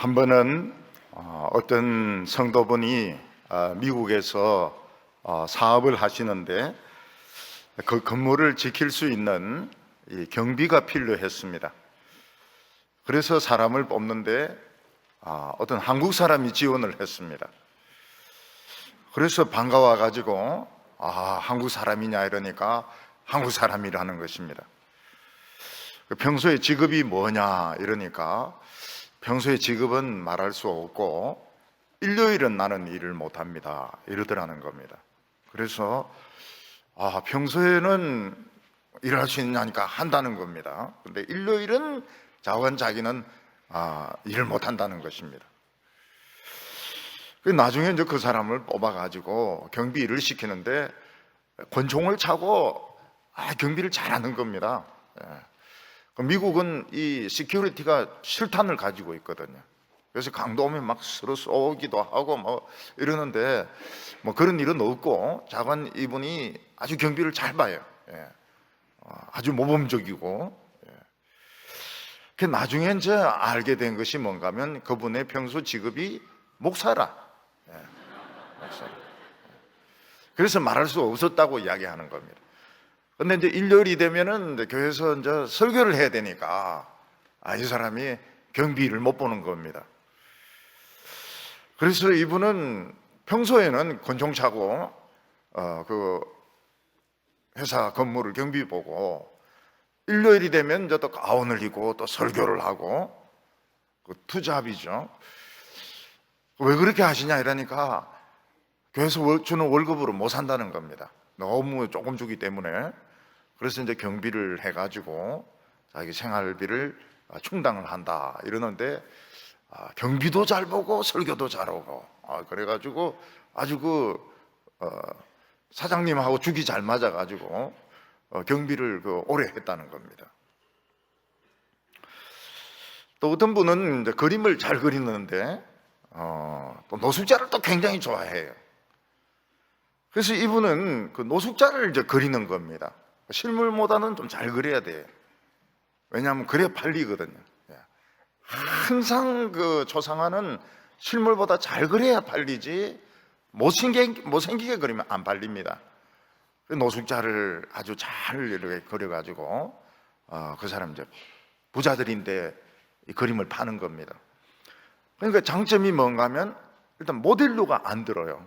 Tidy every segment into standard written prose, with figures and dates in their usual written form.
한 번은 어떤 성도분이 미국에서 사업을 하시는데 그 건물을 지킬 수 있는 이 경비가 필요했습니다. 그래서 사람을 뽑는데 어떤 한국 사람이 지원을 했습니다. 그래서 반가워 가지고 한국 사람이냐 이러니까 한국 사람이라는 것입니다. 평소에 직업이 뭐냐 이러니까 평소에 직업은 말할 수 없고 일요일은 나는 일을 못합니다 이러더라는 겁니다. 그래서 평소에는 일할 수 있냐니까 한다는 겁니다. 근데 일요일은 자기는 일을 못한다는 것입니다. 나중에 이제 그 사람을 뽑아가지고 경비 일을 시키는데 권총을 차고 경비를 잘하는 겁니다. 미국은 이 시큐리티가 실탄을 가지고 있거든요. 그래서 강도 오면 막 서로 쏘기도 하고 뭐 이러는데 뭐 그런 일은 없고 자관 이분이 아주 경비를 잘 봐요. 아주 모범적이고. 나중에 이제 알게 된 것이 뭔가 하면 그분의 평소 직업이 목사라. 목사라. 그래서 말할 수 없었다고 이야기하는 겁니다. 근데 이제 일요일이 되면은 이제 교회에서 이제 설교를 해야 되니까 이 사람이 경비를 못 보는 겁니다. 그래서 이분은 평소에는 권총 차고 그 회사 건물을 경비 보고 일요일이 되면 이제 또 가운을 입고 또 설교를 하고 그 투잡이죠. 왜 그렇게 하시냐 이러니까 교회에서 주는 월급으로 못 산다는 겁니다. 너무 조금 주기 때문에. 그래서 이제 경비를 해가지고 자기 생활비를 충당을 한다 이러는데 경비도 잘 보고 설교도 잘 오고 그래가지고 아주 사장님하고 죽이 잘 맞아가지고 경비를 오래 했다는 겁니다. 또 어떤 분은 이제 그림을 잘 그리는데 또 노숙자를 또 굉장히 좋아해요. 그래서 이분은 그 노숙자를 이제 그리는 겁니다. 실물보다는 좀 잘 그려야 돼요. 왜냐하면 그래야 팔리거든요. 항상 그 초상화는 실물보다 잘 그려야 팔리지 못생기게 그리면 안 팔립니다. 노숙자를 아주 잘 이렇게 그려가지고 그 사람 이제 부자들인데 이 그림을 파는 겁니다. 그러니까 장점이 뭔가 하면 일단 모델료가 안 들어요.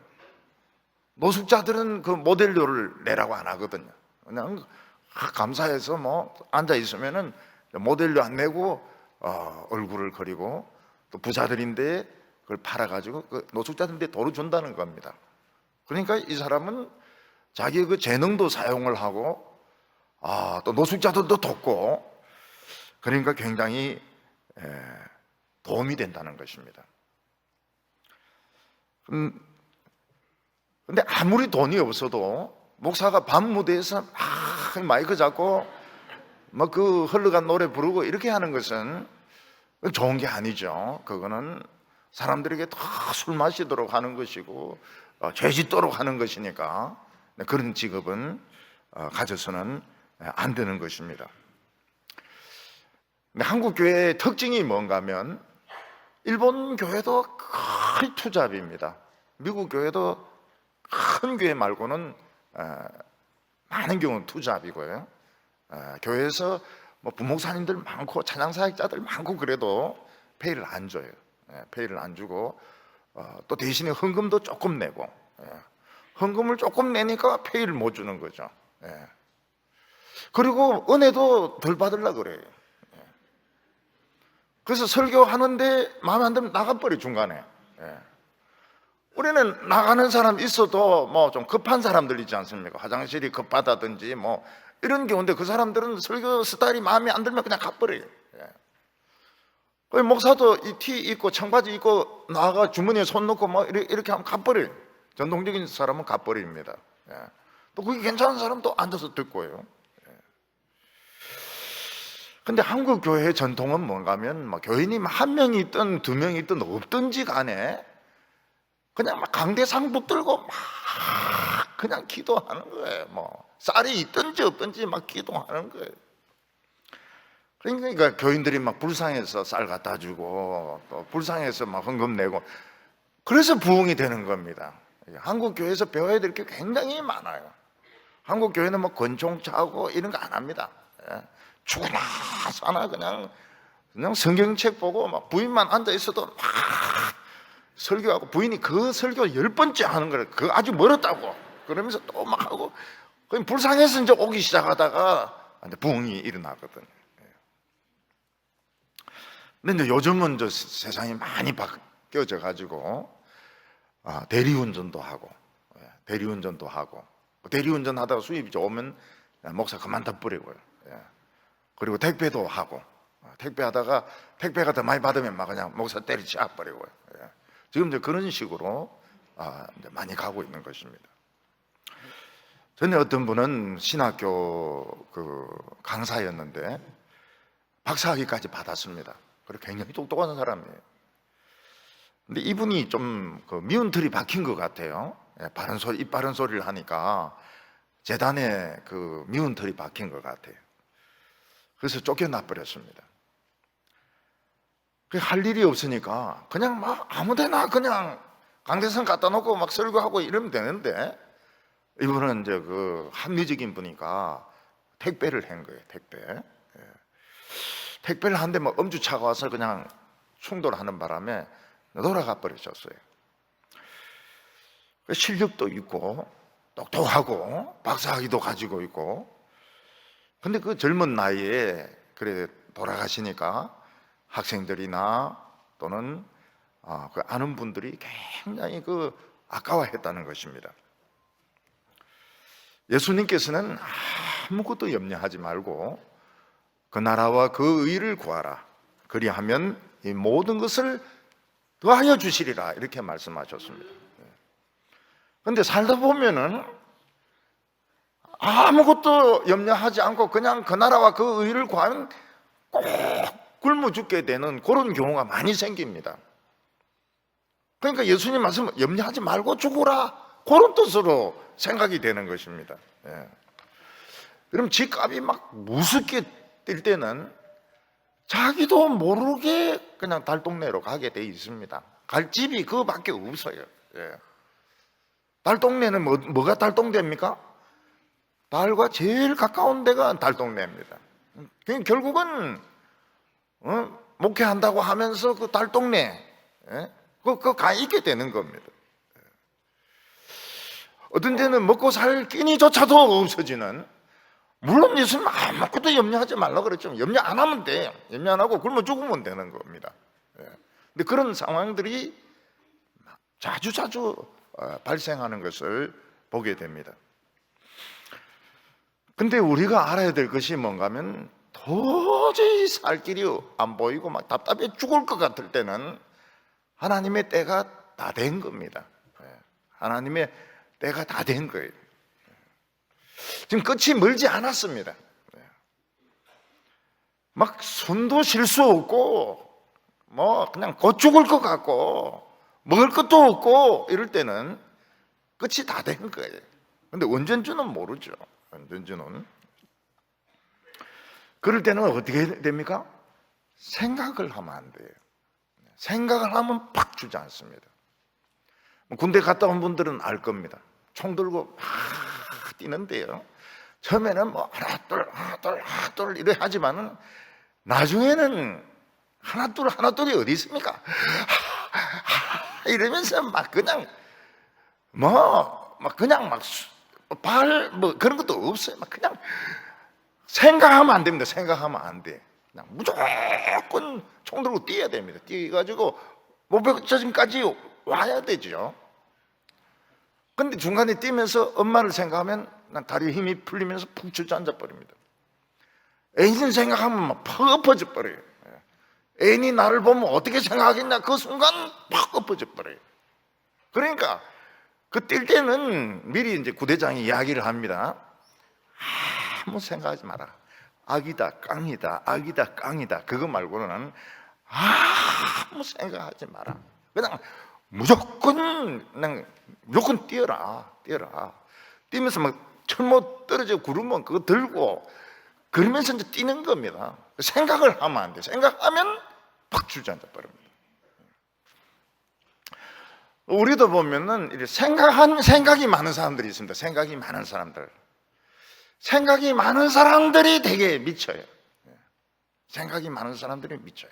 노숙자들은 그 모델료를 내라고 안 하거든요. 그냥 감사해서 뭐 앉아 있으면은 모델료 안 내고 얼굴을 그리고 또 부자들인데 그걸 팔아가지고 그 노숙자들인데 도로 준다는 겁니다. 그러니까 이 사람은 자기의 그 재능도 사용을 하고 또 노숙자들도 돕고 그러니까 굉장히 도움이 된다는 것입니다. 근데 아무리 돈이 없어도 목사가 밤무대에서 마이크 잡고 막 그 흘러간 노래 부르고 이렇게 하는 것은 좋은 게 아니죠. 그거는 사람들에게 더 술 마시도록 하는 것이고 죄 짓도록 하는 것이니까 그런 직업은 가져서는 안 되는 것입니다. 근데 한국 교회의 특징이 뭔가 하면 일본 교회도 거의 투잡입니다. 미국 교회도 큰 교회 말고는 많은 경우는 투잡이고요. 교회에서 뭐 부목사님들 많고 찬양사역자들 많고 그래도 페이를 안 줘요. 페이를 안 주고 또 대신에 헌금도 조금 내고 헌금을 조금 내니까 페이를 못 주는 거죠. 그리고 은혜도 덜 받으려고 그래요. 그래서 설교하는데 마음에 안 들면 나가버려 중간에. 우리는 나가는 사람 있어도 뭐 좀 급한 사람들 있지 않습니까? 화장실이 급하다든지 뭐 이런 경우인데 그 사람들은 설교 스타일이 마음에 안 들면 그냥 가버려요. 목사도 이 티 입고 청바지 입고 나가 주머니에 손 넣고 뭐 이렇게 하면 가버려요. 전통적인 사람은 가버립니다. 또 그게 괜찮은 사람도 앉아서 듣고요. 근데 한국 교회의 전통은 뭔가 하면 뭐 교인이 한 명이 있든 두 명이 있든 없든지 간에 그냥 막 강대상 붙들고 막 그냥 기도하는 거예요. 뭐 쌀이 있든지 없든지 막 기도하는 거예요. 그러니까 교인들이 막 불쌍해서 쌀 갖다 주고 또 불쌍해서 막 헌금 내고, 그래서 부흥이 되는 겁니다. 한국 교회에서 배워야 될 게 굉장히 많아요. 한국 교회는 뭐 권총차고 이런 거 안 합니다. 죽으나 사나 그냥 성경책 보고 막 부인만 앉아 있어도 막 설교하고, 부인이 그 설교 10번째 하는 거예요. 그 아주 멀었다고 그러면서 또 막 하고, 그냥 불쌍해서 이제 오기 시작하다가 이제 부흥이 일어나거든요. 근데 이제 요즘은 저 세상이 많이 바뀌어져 가지고 대리운전도 하고, 대리운전 하다가 수입이 좋으면 목사 그만둬 버리고요. 그리고 택배도 하고, 택배하다가 택배가 더 많이 받으면 막 그냥 목사 때리쳐 버리고요. 지금 이제 그런 식으로 이제 많이 가고 있는 것입니다. 전에 어떤 분은 신학교 그 강사였는데 박사학위까지 받았습니다. 그리고 굉장히 똑똑한 사람이에요. 근데 이분이 좀 그 미운 털이 박힌 것 같아요. 바른 소리, 입 바른 소리를 하니까 재단에 그 미운 털이 박힌 것 같아요. 그래서 쫓겨나 버렸습니다. 할 일이 없으니까 그냥 막 아무데나 그냥 강대상 갖다 놓고 막 설교하고 이러면 되는데, 이분은 이제 그 합리적인 분이니까 택배를 한 거예요. 택배를 하는데 막 엄주차가 와서 그냥 충돌하는 바람에 돌아가 버리셨어요. 실력도 있고 똑똑하고 박사학위도 가지고 있고, 근데 그 젊은 나이에 그래 돌아가시니까 학생들이나 또는 그 아는 분들이 굉장히 그 아까워했다는 것입니다. 예수님께서는 아무것도 염려하지 말고 그 나라와 그 의를 구하라. 그리하면 이 모든 것을 더하여 주시리라, 이렇게 말씀하셨습니다. 그런데 살다 보면은 아무것도 염려하지 않고 그냥 그 나라와 그 의를 구하면 꼭 굶어 죽게 되는 그런 경우가 많이 생깁니다. 그러니까 예수님 말씀 염려하지 말고 죽으라, 그런 뜻으로 생각이 되는 것입니다. 그럼 집값이 막 무섭게 뛸 때는 자기도 모르게 그냥 달동네로 가게 돼 있습니다. 갈 집이 그밖에 없어요. 달동네는 뭐가 달동네입니까? 달과 제일 가까운 데가 달동네입니다. 결국은 목회한다고 하면서 그 달동네 그 가 있게 되는 겁니다. 어떤 데는 먹고 살 끼니조차도 없어지는, 물론 예수님 아무것도 염려하지 말라고 그랬죠. 염려 안 하면 돼. 염려 안 하고 굶어 죽으면 되는 겁니다. 근데 그런 상황들이 자주 발생하는 것을 보게 됩니다. 근데 우리가 알아야 될 것이 뭔가 하면, 도저히 살 길이 안 보이고 막 답답해 죽을 것 같을 때는 하나님의 때가 다 된 겁니다. 하나님의 때가 다 된 거예요. 지금 끝이 멀지 않았습니다. 막 손도 쉴 수 없고 뭐 그냥 곧 죽을 것 같고 먹을 것도 없고 이럴 때는 끝이 다 된 거예요. 근데 언젠지는 모르죠. 언젠지는. 그럴 때는 어떻게 됩니까? 생각을 하면 안 돼요. 생각을 하면 팍 주지 않습니다. 군대 갔다 온 분들은 알 겁니다. 총 들고 막 뛰는데요, 처음에는 뭐 하나 둘 이래 하지만은 나중에는 하나 둘이 어디 있습니까? 이러면서 막 그냥 뭐 그런 것도 없어요. 막 그냥 생각하면 안 됩니다. 생각하면 안 돼. 그냥 무조건 총 들고 뛰어야 됩니다. 뛰어가지고 목표지점까지 와야 되죠. 근데 중간에 뛰면서 엄마를 생각하면 난 다리에 힘이 풀리면서 푹 주저앉아 버립니다. 애인 생각하면 막 팍 엎어져 버려요. 애인이 나를 보면 어떻게 생각하겠냐, 그 순간 팍 엎어져 버려요. 그러니까 그 뛸 때는 미리 이제 구대장이 이야기를 합니다. 아무 생각하지 마라. 악이다 깡이다, 악이다 깡이다, 그거 말고는 아무 생각하지 마라. 그냥 무조건 뛰어라. 뛰면서 막 철모 떨어져 구르면 그거 들고 그러면서 이제 뛰는 겁니다. 생각을 하면 안 돼. 생각하면 팍 주저앉아 버립니다. 우리도 보면은 이렇게 생각이 많은 사람들이 있습니다. 생각이 많은 사람들이 되게 미쳐요. 생각이 많은 사람들이 미쳐요.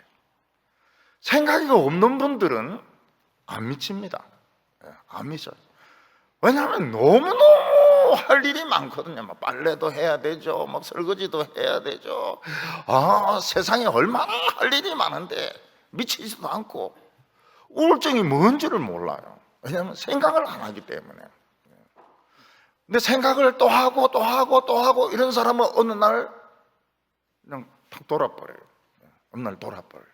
생각이 없는 분들은 안 미칩니다. 안 미쳐요. 왜냐하면 너무너무 할 일이 많거든요. 막 빨래도 해야 되죠. 막 설거지도 해야 되죠. 세상에 얼마나 할 일이 많은데 미치지도 않고 우울증이 뭔지를 몰라요. 왜냐하면 생각을 안 하기 때문에. 근데 생각을 또 하고 이런 사람은 어느 날 그냥 탁 돌아버려요. 어느 날 돌아버려요.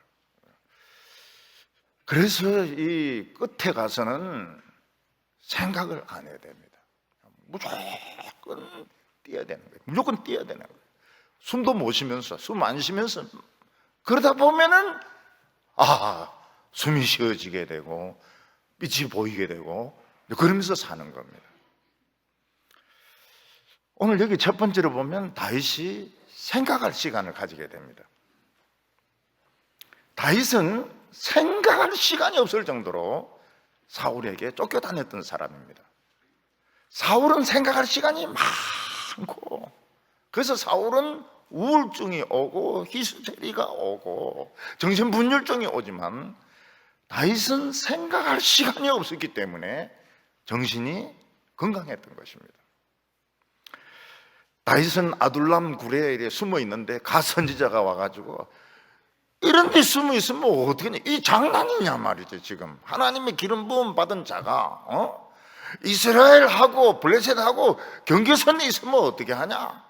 그래서 이 끝에 가서는 생각을 안 해야 됩니다. 무조건 뛰어야 되는 거예요. 무조건 뛰어야 되는 거예요. 숨도 못 쉬면서, 숨 안 쉬면서 그러다 보면은 숨이 쉬어지게 되고 빛이 보이게 되고 그러면서 사는 겁니다. 오늘 여기 첫 번째로 보면 다윗이 생각할 시간을 가지게 됩니다. 다윗은 생각할 시간이 없을 정도로 사울에게 쫓겨다녔던 사람입니다. 사울은 생각할 시간이 많고, 그래서 사울은 우울증이 오고 히스테리가 오고 정신분열증이 오지만 다윗은 생각할 시간이 없었기 때문에 정신이 건강했던 것입니다. 다윗은 아둘람 굴에 숨어 있는데 가 선지자가 와가지고 이런 데 숨어 있으면 어떡하냐, 이 장난이냐 말이죠. 지금 하나님의 기름 부음 받은 자가 이스라엘하고 블레셋하고 경계선에 있으면 어떻게 하냐,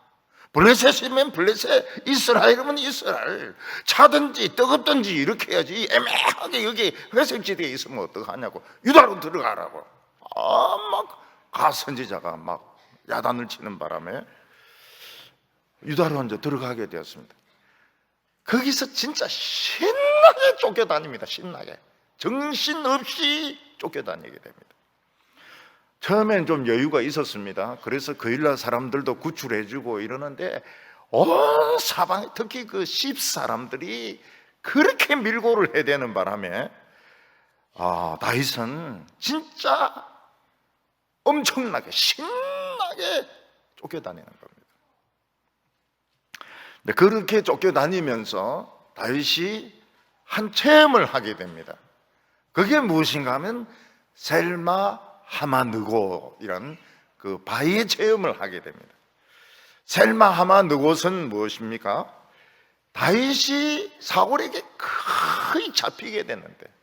블레셋이면 블레셋, 이스라엘이면 이스라엘, 차든지 뜨겁든지 이렇게 해야지 애매하게 여기 회색지대에 있으면 어떡하냐고, 유다로 들어가라고. 막 가 선지자가 막 야단을 치는 바람에 유다로 이제 들어가게 되었습니다. 거기서 진짜 신나게 쫓겨다닙니다. 신나게 정신없이 쫓겨다니게 됩니다. 처음엔 좀 여유가 있었습니다. 그래서 그 일날 사람들도 구출해주고 이러는데 온 사방, 특히 그 10사람들이 그렇게 밀고를 해대는 바람에 다윗은 진짜 엄청나게 신나게 쫓겨다니는 겁니다. 근데 그렇게 쫓겨다니면서 다윗이 한 체험을 하게 됩니다. 그게 무엇인가 하면 셀마 하마느곳이라는 그 바위의 체험을 하게 됩니다. 셀마 하마느곳은 무엇입니까? 다윗이 사울에게 거의 잡히게 되는데,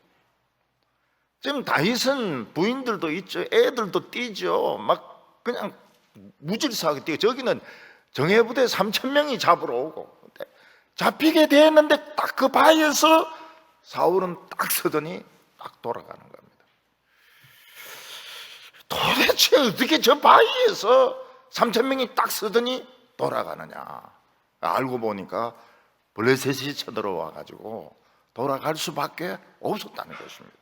지금 다윗은 부인들도 있죠, 애들도 뛰죠, 막 그냥 무질서하게 뛰고, 저기는 정예부대 3,000명이 잡으러 오고, 잡히게 되었는데 딱 그 바위에서 사울은 딱 서더니 딱 돌아가는 겁니다. 도대체 어떻게 저 바위에서 3,000명이 딱 서더니 돌아가느냐. 알고 보니까 블레셋이 쳐들어와 가지고 돌아갈 수밖에 없었다는 것입니다.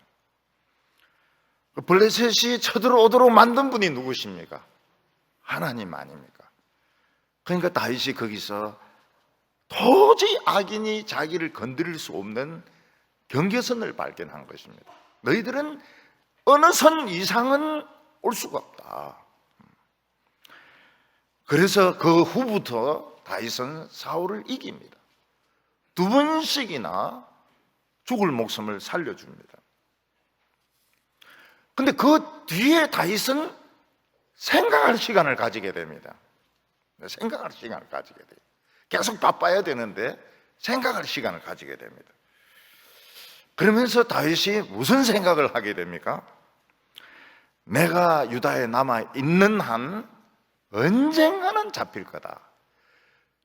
블레셋이 쳐들어오도록 만든 분이 누구십니까? 하나님 아닙니까? 그러니까 다윗이 거기서 도저히 악인이 자기를 건드릴 수 없는 경계선을 발견한 것입니다. 너희들은 어느 선 이상은 올 수가 없다. 그래서 그 후부터 다윗은 사울을 이깁니다. 2번씩이나 죽을 목숨을 살려줍니다. 근데 그 뒤에 다윗은 생각할 시간을 가지게 됩니다. 생각할 시간을 가지게 돼요. 계속 바빠야 되는데 생각할 시간을 가지게 됩니다. 그러면서 다윗이 무슨 생각을 하게 됩니까? 내가 유다에 남아 있는 한 언젠가는 잡힐 거다.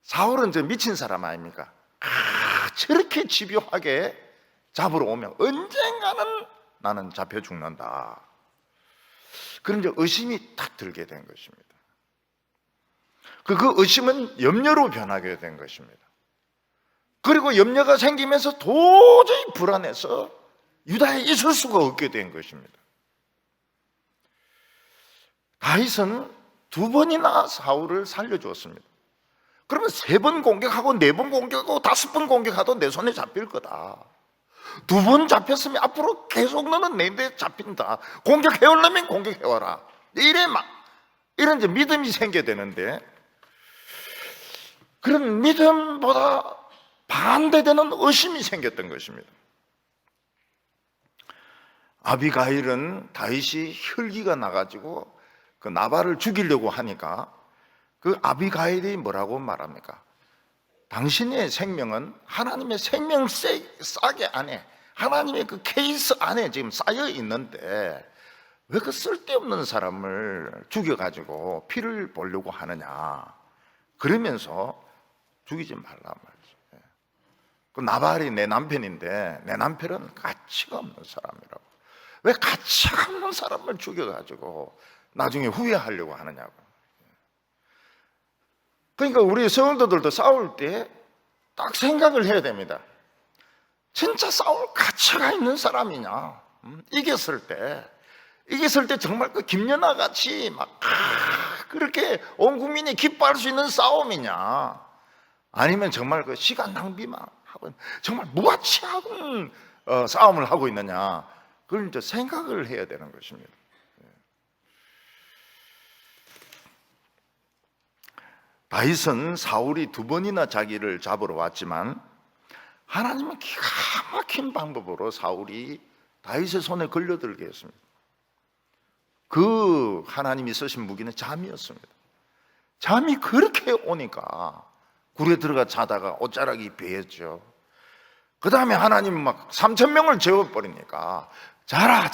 사울은 저 미친 사람 아닙니까? 저렇게 집요하게 잡으러 오면 언젠가는 나는 잡혀 죽는다. 그런 이제 의심이 딱 들게 된 것입니다. 그 의심은 염려로 변하게 된 것입니다. 그리고 염려가 생기면서 도저히 불안해서 유다에 있을 수가 없게 된 것입니다. 다윗은 2번이나 사울을 살려주었습니다. 그러면 3번 공격하고 4번 공격하고 5번 공격하도 내 손에 잡힐 거다. 2번 잡혔으면 앞으로 계속 너는 내 잡힌다. 공격해오려면 공격해와라. 이런 이제 믿음이 생겨야 되는데, 그런 믿음보다 반대되는 의심이 생겼던 것입니다. 아비가일은 다윗이 혈기가 나가지고 그 나발을 죽이려고 하니까 그 아비가일이 뭐라고 말합니까? 당신의 생명은 하나님의 생명싸개 안에, 하나님의 그 케이스 안에 지금 쌓여 있는데 왜 그 쓸데없는 사람을 죽여가지고 피를 보려고 하느냐, 그러면서 죽이지 말란 말이죠. 그 나발이 내 남편인데 내 남편은 가치가 없는 사람이라고. 왜 가치가 없는 사람을 죽여가지고 나중에 후회하려고 하느냐고. 그러니까 우리 성도들도 싸울 때 딱 생각을 해야 됩니다. 진짜 싸울 가치가 있는 사람이냐? 이겼을 때 정말 그 김연아 같이 막 그렇게 온 국민이 기뻐할 수 있는 싸움이냐? 아니면 정말 그 시간 낭비만 하고 정말 무가치한 싸움을 하고 있느냐? 그걸 이제 생각을 해야 되는 것입니다. 다윗은 사울이 2번이나 자기를 잡으러 왔지만 하나님은 기가 막힌 방법으로 사울이 다윗의 손에 걸려들게 했습니다. 그 하나님이 쓰신 무기는 잠이었습니다. 잠이 그렇게 오니까 굴에 들어가 자다가 옷자락이 베었죠. 그 다음에 하나님은 막 3,000명을 재워버리니까 자라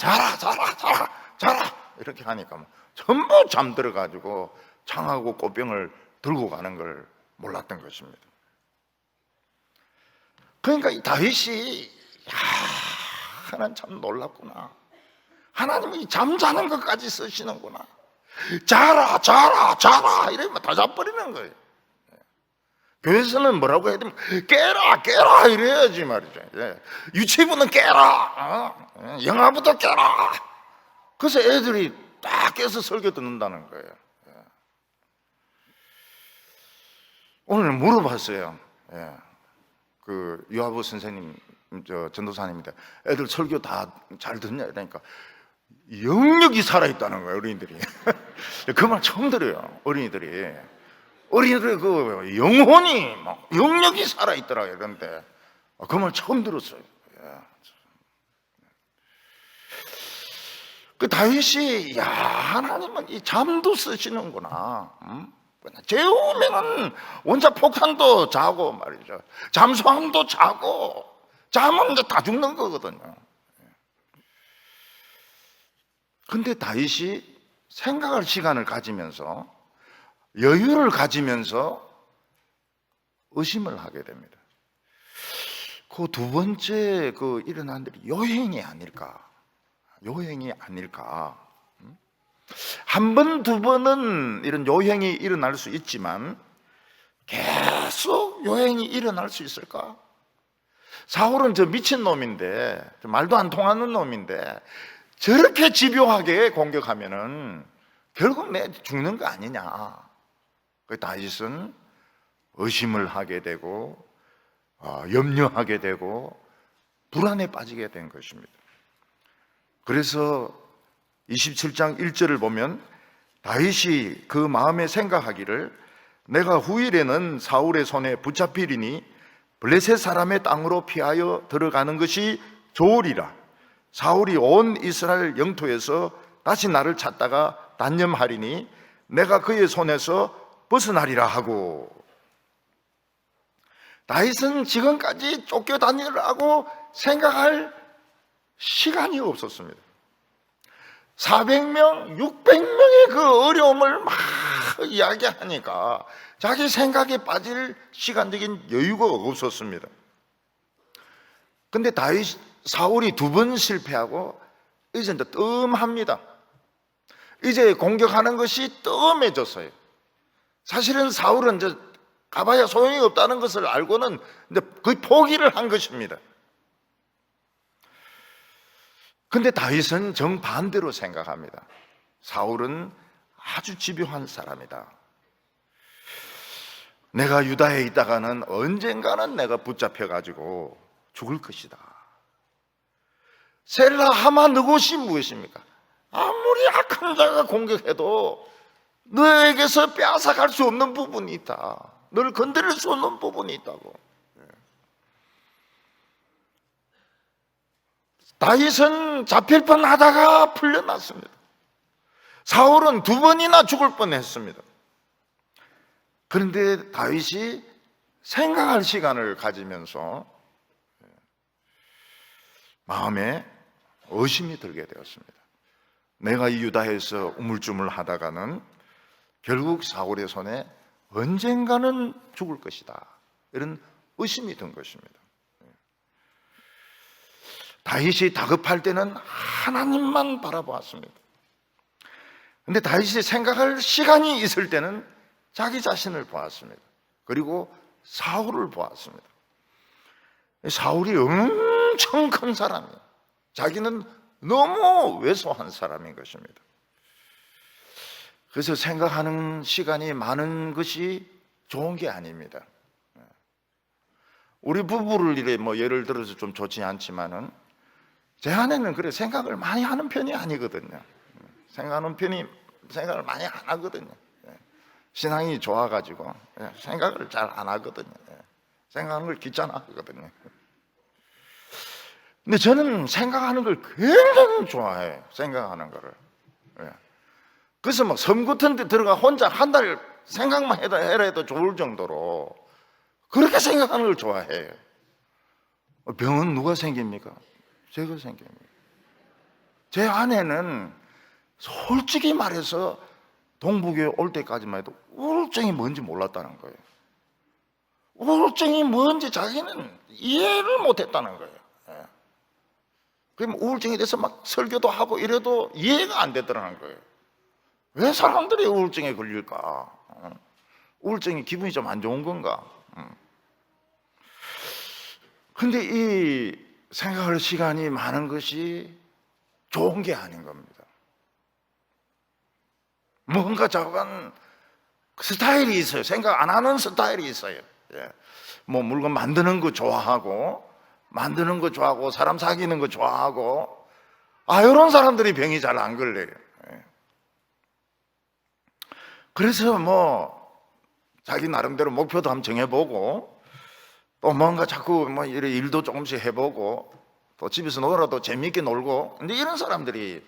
이렇게 하니까 전부 잠들어가지고 창하고 꽃병을 들고 가는 걸 몰랐던 것입니다. 그러니까 이 다윗이 하나님 참 놀랍구나. 하나님이 잠자는 것까지 쓰시는구나. 자라 이러면 다 자버리는 거예요. 교회에서는 뭐라고 해야 되면 깨라 이래야지 말이죠. 유치부는 깨라, 영화부도 깨라. 그래서 애들이 딱 깨서 설교 듣는다는 거예요. 오늘 물어봤어요. 그 유아부 선생님, 전도사님인데 애들 설교 다 잘 듣냐 이러니까 영역이 살아있다는 거예요, 어린이들이. 그 말 처음 들어요. 어린이들이 그 영혼이 막 영역이 살아있더라 이런데 그 말 처음 들었어요. 그 다윗이 하나님은 이 잠도 쓰시는구나. 재우면은 원자폭탄도 자고 말이죠. 잠수함도 자고. 잠은 이제 다 죽는 거거든요. 근데 다윗이 생각할 시간을 가지면서 여유를 가지면서 의심을 하게 됩니다. 그 2번째 그 일어난 일이 요행이 아닐까? 한 번, 2번은 이런 요행이 일어날 수 있지만 계속 요행이 일어날 수 있을까? 사울은 저 미친 놈인데, 말도 안 통하는 놈인데 저렇게 집요하게 공격하면은 결국 내 죽는 거 아니냐. 그 다윗은 의심을 하게 되고 염려하게 되고 불안에 빠지게 된 것입니다. 그래서 27장 1절을 보면 다윗이 그 마음에 생각하기를 내가 후일에는 사울의 손에 붙잡히리니 블레셋 사람의 땅으로 피하여 들어가는 것이 좋으리라. 사울이 온 이스라엘 영토에서 다시 나를 찾다가 단념하리니 내가 그의 손에서 벗어나리라 하고. 다윗은 지금까지 쫓겨다니라고 생각할 시간이 없었습니다. 400명, 600명의 그 어려움을 막 이야기하니까 자기 생각에 빠질 시간적인 여유가 없었습니다. 근데 사울이 2번 실패하고 이제 뜸합니다. 이제 공격하는 것이 뜸해졌어요. 사실은 사울은 이제 가봐야 소용이 없다는 것을 알고는 이제 거의 포기를 한 것입니다. 근데 다윗은 정반대로 생각합니다. 사울은 아주 집요한 사람이다. 내가 유다에 있다가는 언젠가는 내가 붙잡혀가지고 죽을 것이다. 셀라 하마 너것이 무엇입니까? 아무리 악한 자가 공격해도 너에게서 빼앗아갈 수 없는 부분이 있다. 너를 건드릴 수 없는 부분이 있다고. 다윗은 잡힐 뻔하다가 풀려났습니다. 사울은 2번이나 죽을 뻔했습니다. 그런데 다윗이 생각할 시간을 가지면서 마음에 의심이 들게 되었습니다. 내가 이 유다에서 우물쭈물 하다가는 결국 사울의 손에 언젠가는 죽을 것이다. 이런 의심이 든 것입니다. 다윗이 다급할 때는 하나님만 바라보았습니다. 그런데 다윗이 생각할 시간이 있을 때는 자기 자신을 보았습니다. 그리고 사울을 보았습니다. 사울이 엄청 큰 사람이에요. 자기는 너무 왜소한 사람인 것입니다. 그래서 생각하는 시간이 많은 것이 좋은 게 아닙니다. 우리 부부를 이래 예를 들어서 좀 좋지 않지만은 제 아내는 그래 생각을 많이 하는 편이 아니거든요. 생각을 많이 안 하거든요. 신앙이 좋아가지고 생각을 잘 안 하거든요. 생각하는 걸 귀찮아하거든요. 근데 저는 생각하는 걸 굉장히 좋아해요. 생각하는 거를. 그래서 섬 같은 데 들어가 혼자 한 달 생각만 해라 해도 좋을 정도로 그렇게 생각하는 걸 좋아해요. 병은 누가 생깁니까? 제가 생깁니다. 제 아내는 솔직히 말해서 동북에 올 때까지만 해도 우울증이 뭔지 몰랐다는 거예요. 우울증이 뭔지 자기는 이해를 못했다는 거예요. 그럼 우울증에 대해서 막 설교도 하고 이래도 이해가 안 되더라는 거예요. 왜 사람들이 우울증에 걸릴까? 우울증이 기분이 좀 안 좋은 건가? 근데 이 생각할 시간이 많은 것이 좋은 게 아닌 겁니다. 뭔가 작은 스타일이 있어요. 생각 안 하는 스타일이 있어요. 물건 만드는 거 좋아하고 사람 사귀는 거 좋아하고 이런 사람들이 병이 잘 안 걸려요. 그래서 자기 나름대로 목표도 한번 정해보고 또 뭔가 자꾸 이런 일도 조금씩 해보고 또 집에서 놀아도 재미있게 놀고 근데 이런 사람들이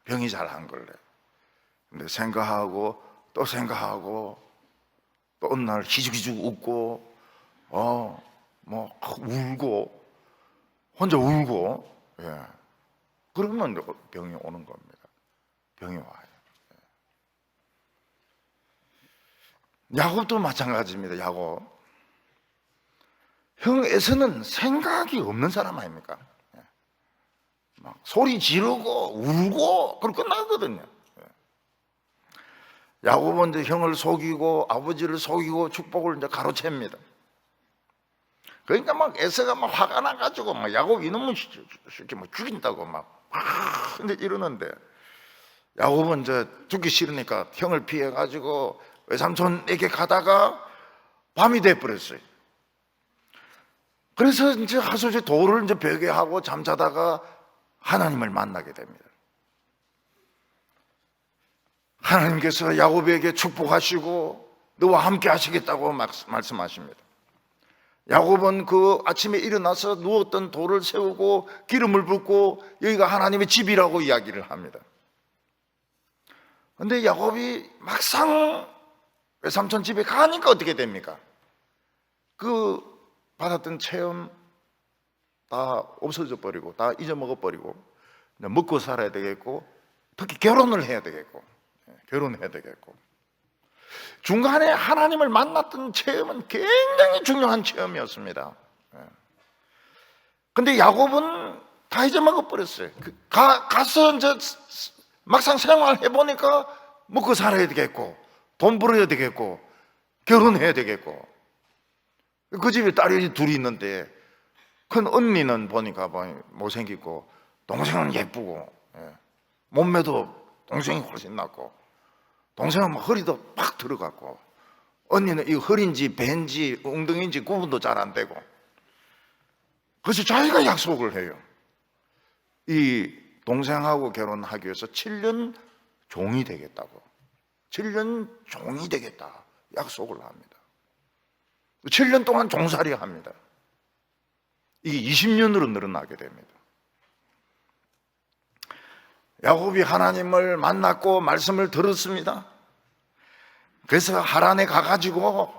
병이 잘 안 걸려요. 근데 생각하고 또 어느 날 희죽희죽 웃고 울고 혼자 울고 그러면 병이 오는 겁니다. 병이 와요. 야곱도 마찬가지입니다. 야곱 형 에서는 생각이 없는 사람 아닙니까? 막 소리 지르고 울고 그럼 끝나거든요. 야곱은 이제 형을 속이고 아버지를 속이고 축복을 이제 가로챕니다. 그러니까 에서가 화가 나가지고 야곱 이놈은 이렇게 죽인다고 근데 이러는데 야곱은 이제 죽기 싫으니까 형을 피해가지고 외삼촌에게 가다가 밤이 돼버렸어요. 그래서 이제 하소시 돌을 이제 벽에 하고 잠자다가 하나님을 만나게 됩니다. 하나님께서 야곱에게 축복하시고 너와 함께 하시겠다고 말씀하십니다. 야곱은 그 아침에 일어나서 누웠던 돌을 세우고 기름을 붓고 여기가 하나님의 집이라고 이야기를 합니다. 그런데 야곱이 막상 외삼촌 집에 가니까 어떻게 됩니까? 그 받았던 체험 다 없어져 버리고 다 잊어먹어 버리고 먹고 살아야 되겠고 특히 결혼을 해야 되겠고 중간에 하나님을 만났던 체험은 굉장히 중요한 체험이었습니다. 그런데 야곱은 다 잊어먹어 버렸어요. 가서 이제 막상 생활해 보니까 먹고 살아야 되겠고 돈 벌어야 되겠고 결혼해야 되겠고 그 집에 딸이 둘이 있는데 큰 언니는 보니까 못생기고 동생은 예쁘고 몸매도 동생이 훨씬 낫고 동생은 허리도 팍 들어갔고 언니는 이 허리인지 배인지 엉덩이인지 구분도 잘 안 되고, 그래서 자기가 약속을 해요. 이 동생하고 결혼하기 위해서 7년 종이 되겠다고, 7년 종이 되겠다 약속을 합니다. 7년 동안 종살이 합니다. 이게 20년으로 늘어나게 됩니다. 야곱이 하나님을 만났고 말씀을 들었습니다. 그래서 하란에 가가지고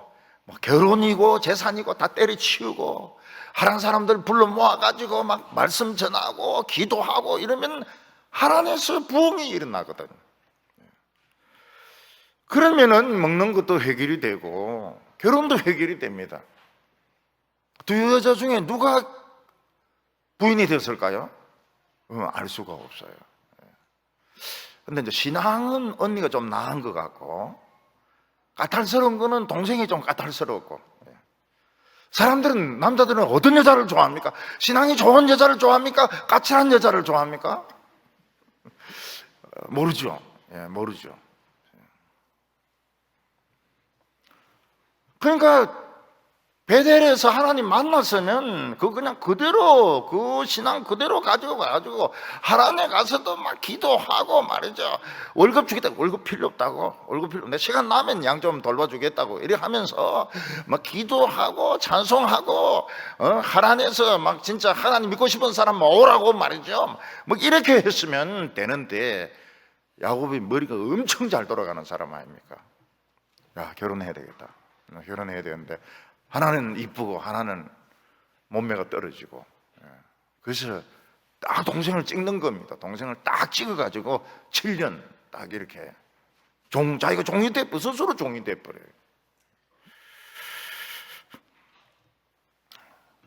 결혼이고 재산이고 다 때려치우고 하란 사람들 불러 모아가지고 막 말씀 전하고 기도하고 이러면 하란에서 부흥이 일어나거든요. 그러면은 먹는 것도 해결이 되고 결혼도 해결이 됩니다. 두 여자 중에 누가 부인이 됐을까요? 알 수가 없어요. 근데 이제 신앙은 언니가 좀 나은 것 같고, 까탈스러운 거는 동생이 좀 까탈스러웠고. 사람들은, 남자들은 어떤 여자를 좋아합니까? 신앙이 좋은 여자를 좋아합니까? 까칠한 여자를 좋아합니까? 모르죠. 모르죠. 그러니까 베델에서 하나님 만났으면 그냥 그대로 그 신앙 그대로 가지고 가지고 하란에 가서도 막 기도하고 말이죠. 월급 주겠다. 월급 필요 없다고. 월급 필요. 내 시간 나면 양 좀 돌봐주겠다고 이렇게 하면서 막 기도하고 찬송하고 하란에서 막 진짜 하나님 믿고 싶은 사람 오라고 말이죠. 뭐 이렇게 했으면 되는데 야곱이 머리가 엄청 잘 돌아가는 사람 아닙니까? 야, 결혼해야 되겠다. 결혼해야 되는데 하나는 이쁘고 하나는 몸매가 떨어지고, 그래서 딱 동생을 찍는 겁니다. 동생을 딱 찍어가지고 7년 딱 이렇게 자기가 종이 돼버려, 스스로 종이 돼버려요.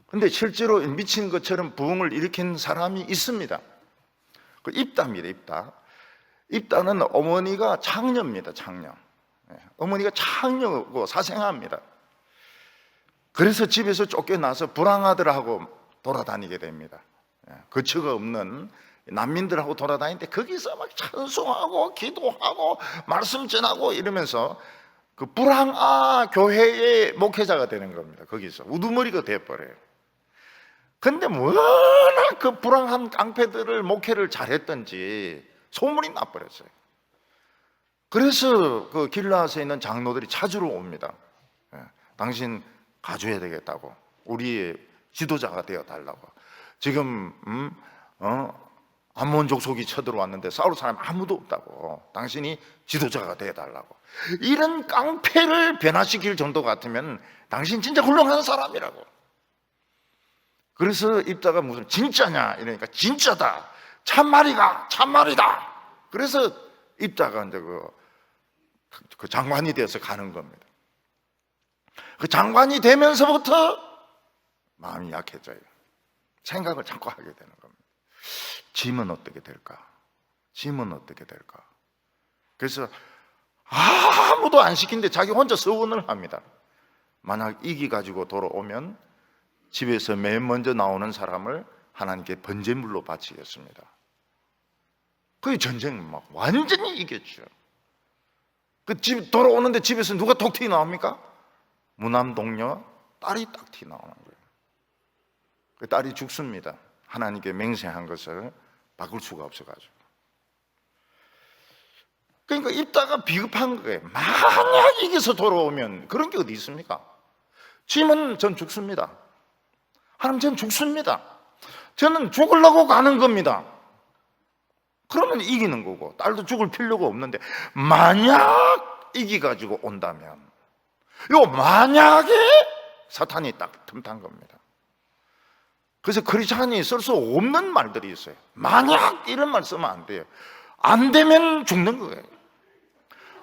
근데 실제로 미친 것처럼 부흥을 일으킨 사람이 있습니다. 그 입다입니다. 입다는 어머니가 창녀입니다. 창녀. 어머니가 창녀고 사생아입니다. 그래서 집에서 쫓겨나서 불황아들하고 돌아다니게 됩니다. 거처가 없는 난민들하고 돌아다니는데 거기서 막 찬송하고 기도하고 말씀 전하고 이러면서 그 불황아 교회의 목회자가 되는 겁니다. 거기서 우두머리가 돼버려요. 근데 워낙 그 불황한 깡패들을 목회를 잘했던지 소문이 나버렸어요. 그래서 그 길라앗에 있는 장로들이 찾으러 옵니다. 당신 가줘야 되겠다고, 우리의 지도자가 되어달라고. 지금 암몬 족속이 쳐들어왔는데 싸울 사람 아무도 없다고, 당신이 지도자가 되어달라고. 이런 깡패를 변화시킬 정도 같으면 당신 진짜 훌륭한 사람이라고. 그래서 입다가 무슨 진짜냐 이러니까 진짜다, 참말이다. 그래서 입다가 이제 그 장관이 되어서 가는 겁니다. 그 장관이 되면서부터 마음이 약해져요. 생각을 자꾸 하게 되는 겁니다. 짐은 어떻게 될까? 그래서 아무도 안 시킨데 자기 혼자 서원을 합니다. 만약 이기가지고 돌아오면 집에서 맨 먼저 나오는 사람을 하나님께 번제물로 바치겠습니다. 그 전쟁 막 완전히 이겼죠. 그 집 돌아오는데 집에서 누가 톡 튀어 나옵니까? 무남 동료 딸이 딱 튀어 나오는 거예요. 그 딸이 죽습니다. 하나님께 맹세한 것을 바꿀 수가 없어가지고. 그러니까 입다가 비겁한 거예요. 만약 이겨서 돌아오면 그런 게 어디 있습니까? 짐은 전 죽습니다. 하나님, 전 죽습니다. 저는 죽으려고 가는 겁니다. 그러면 이기는 거고, 딸도 죽을 필요가 없는데 만약 이기가지고 온다면, 요 만약에 사탄이 딱 틈탄 겁니다. 그래서 크리스찬이 쓸 수 없는 말들이 있어요. 만약 이런 말 쓰면 안 돼요. 안 되면 죽는 거예요.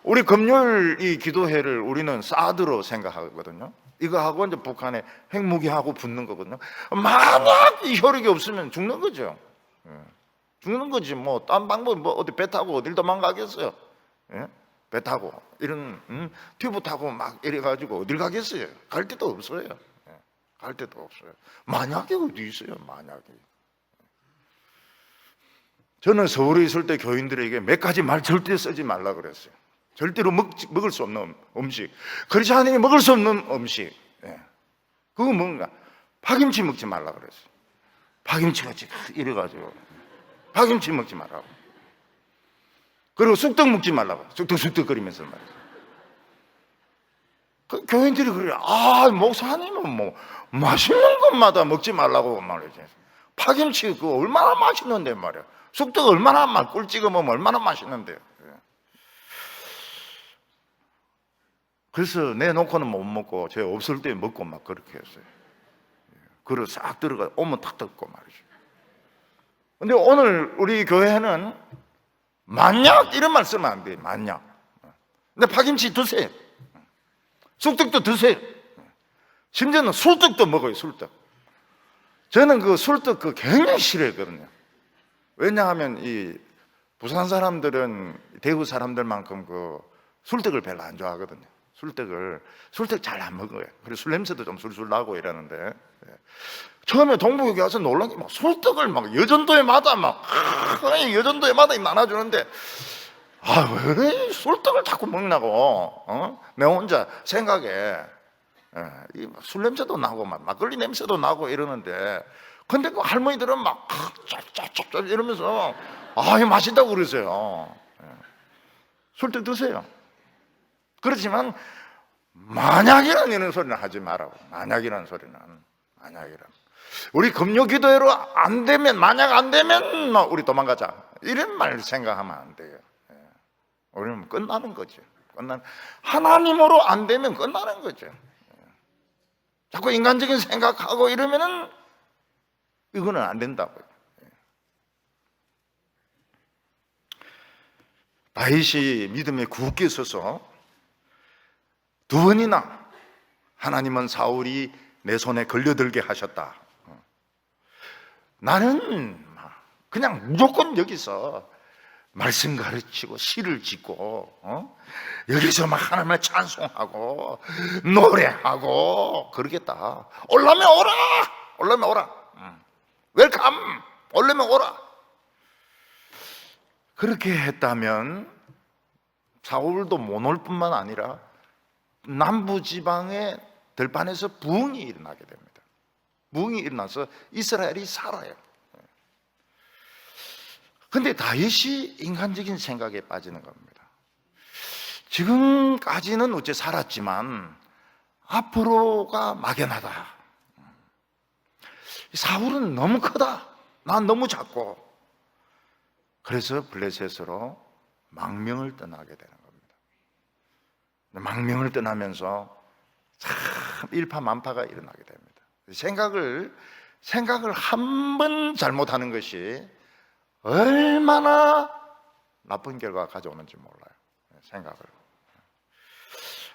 우리 금요일 이 기도회를 우리는 사드로 생각하거든요. 이거 하고 이제 북한에 핵무기하고 붙는 거거든요. 만약 이 효력이 없으면 죽는 거죠. 죽는 거지. 뭐 딴 방법, 뭐 어디 배 타고 어딜 도망가겠어요? 배 타고 이런 튜브 타고 막 이래가지고 어딜 가겠어요? 갈 데도 없어요. 갈 데도 없어요. 만약에 어디 있어요? 만약에. 저는 서울에 있을 때 교인들에게 몇 가지 말 절대 쓰지 말라 그랬어요. 절대로 먹을 수 없는 음식. 그렇지 않으니 먹을 수 없는 음식. 예. 그거 뭔가 파김치 먹지 말라 그랬어요. 파김치가 이래가지고 파김치 먹지 말라고. 그리고 쑥떡 먹지 말라고. 쑥떡거리면서 말이죠. 그 교인들이 그래요. 목사님은 뭐 맛있는 것마다 먹지 말라고 말이지. 파김치 그거 얼마나 맛있는데 말이야. 쑥떡 얼마나 꿀 찍어 먹으면 얼마나 맛있는데. 그래서 내놓고는 못 먹고 제가 없을 때 먹고 막 그렇게 했어요. 그리고 싹 들어가 오면 탁 뜯고 말이죠. 근데 오늘 우리 교회는 만약 이런 말 쓰면 안 돼. 만약. 근데 파김치 드세요. 쑥떡도 드세요. 심지어는 술떡도 먹어요. 술떡. 저는 그 술떡 그 굉장히 싫어했거든요. 왜냐하면 이 부산 사람들은 대구 사람들만큼 그 술떡을 별로 안 좋아하거든요. 술떡 잘 안 먹어요. 그래서 술 냄새도 좀 술술 나고 이러는데, 처음에 동북에 와서 놀란 게 막 술떡을 막 여전도에마다 여전도에마다 나눠주는데, 왜 술떡을 자꾸 먹나고, 내 혼자 생각에, 술 냄새도 나고, 막걸리 냄새도 나고 이러는데, 근데 그 할머니들은 막, 짭짭짭 이러면서, 맛있다고 그러세요. 술떡 드세요. 그렇지만, 만약이라는 이런 소리는 하지 말라고. 만약이라는 소리는. 우리 금요 기도회로 안 되면, 만약 안 되면, 우리 도망가자. 이런 말 생각하면 안 돼요. 우리는 끝나는 거죠. 하나님으로 안 되면 끝나는 거죠. 자꾸 인간적인 생각하고 이러면은 이거는 안 된다고요. 다윗이 믿음에 굳게 서서 두 번이나 하나님은 사울이 내 손에 걸려들게 하셨다. 나는 그냥 무조건 여기서 말씀 가르치고 시를 짓고 여기서 막 하나님을 찬송하고 노래하고 그러겠다. 올라면 오라. 웰컴. 올라면 오라. 그렇게 했다면 사울도 못 올 뿐만 아니라 남부지방의 들판에서 부흥이 일어나게 됩니다. 부흥이 일어나서 이스라엘이 살아요. 근데 다윗이 인간적인 생각에 빠지는 겁니다. 지금까지는 어째 살았지만 앞으로가 막연하다. 사울은 너무 크다. 난 너무 작고. 그래서 블레셋으로 망명을 떠나게 되는 겁니다. 망명을 떠나면서 참 일파만파가 일어나게 됩니다. 생각을 한 번 잘못하는 것이 얼마나 나쁜 결과가 가져오는지 몰라요. 생각을.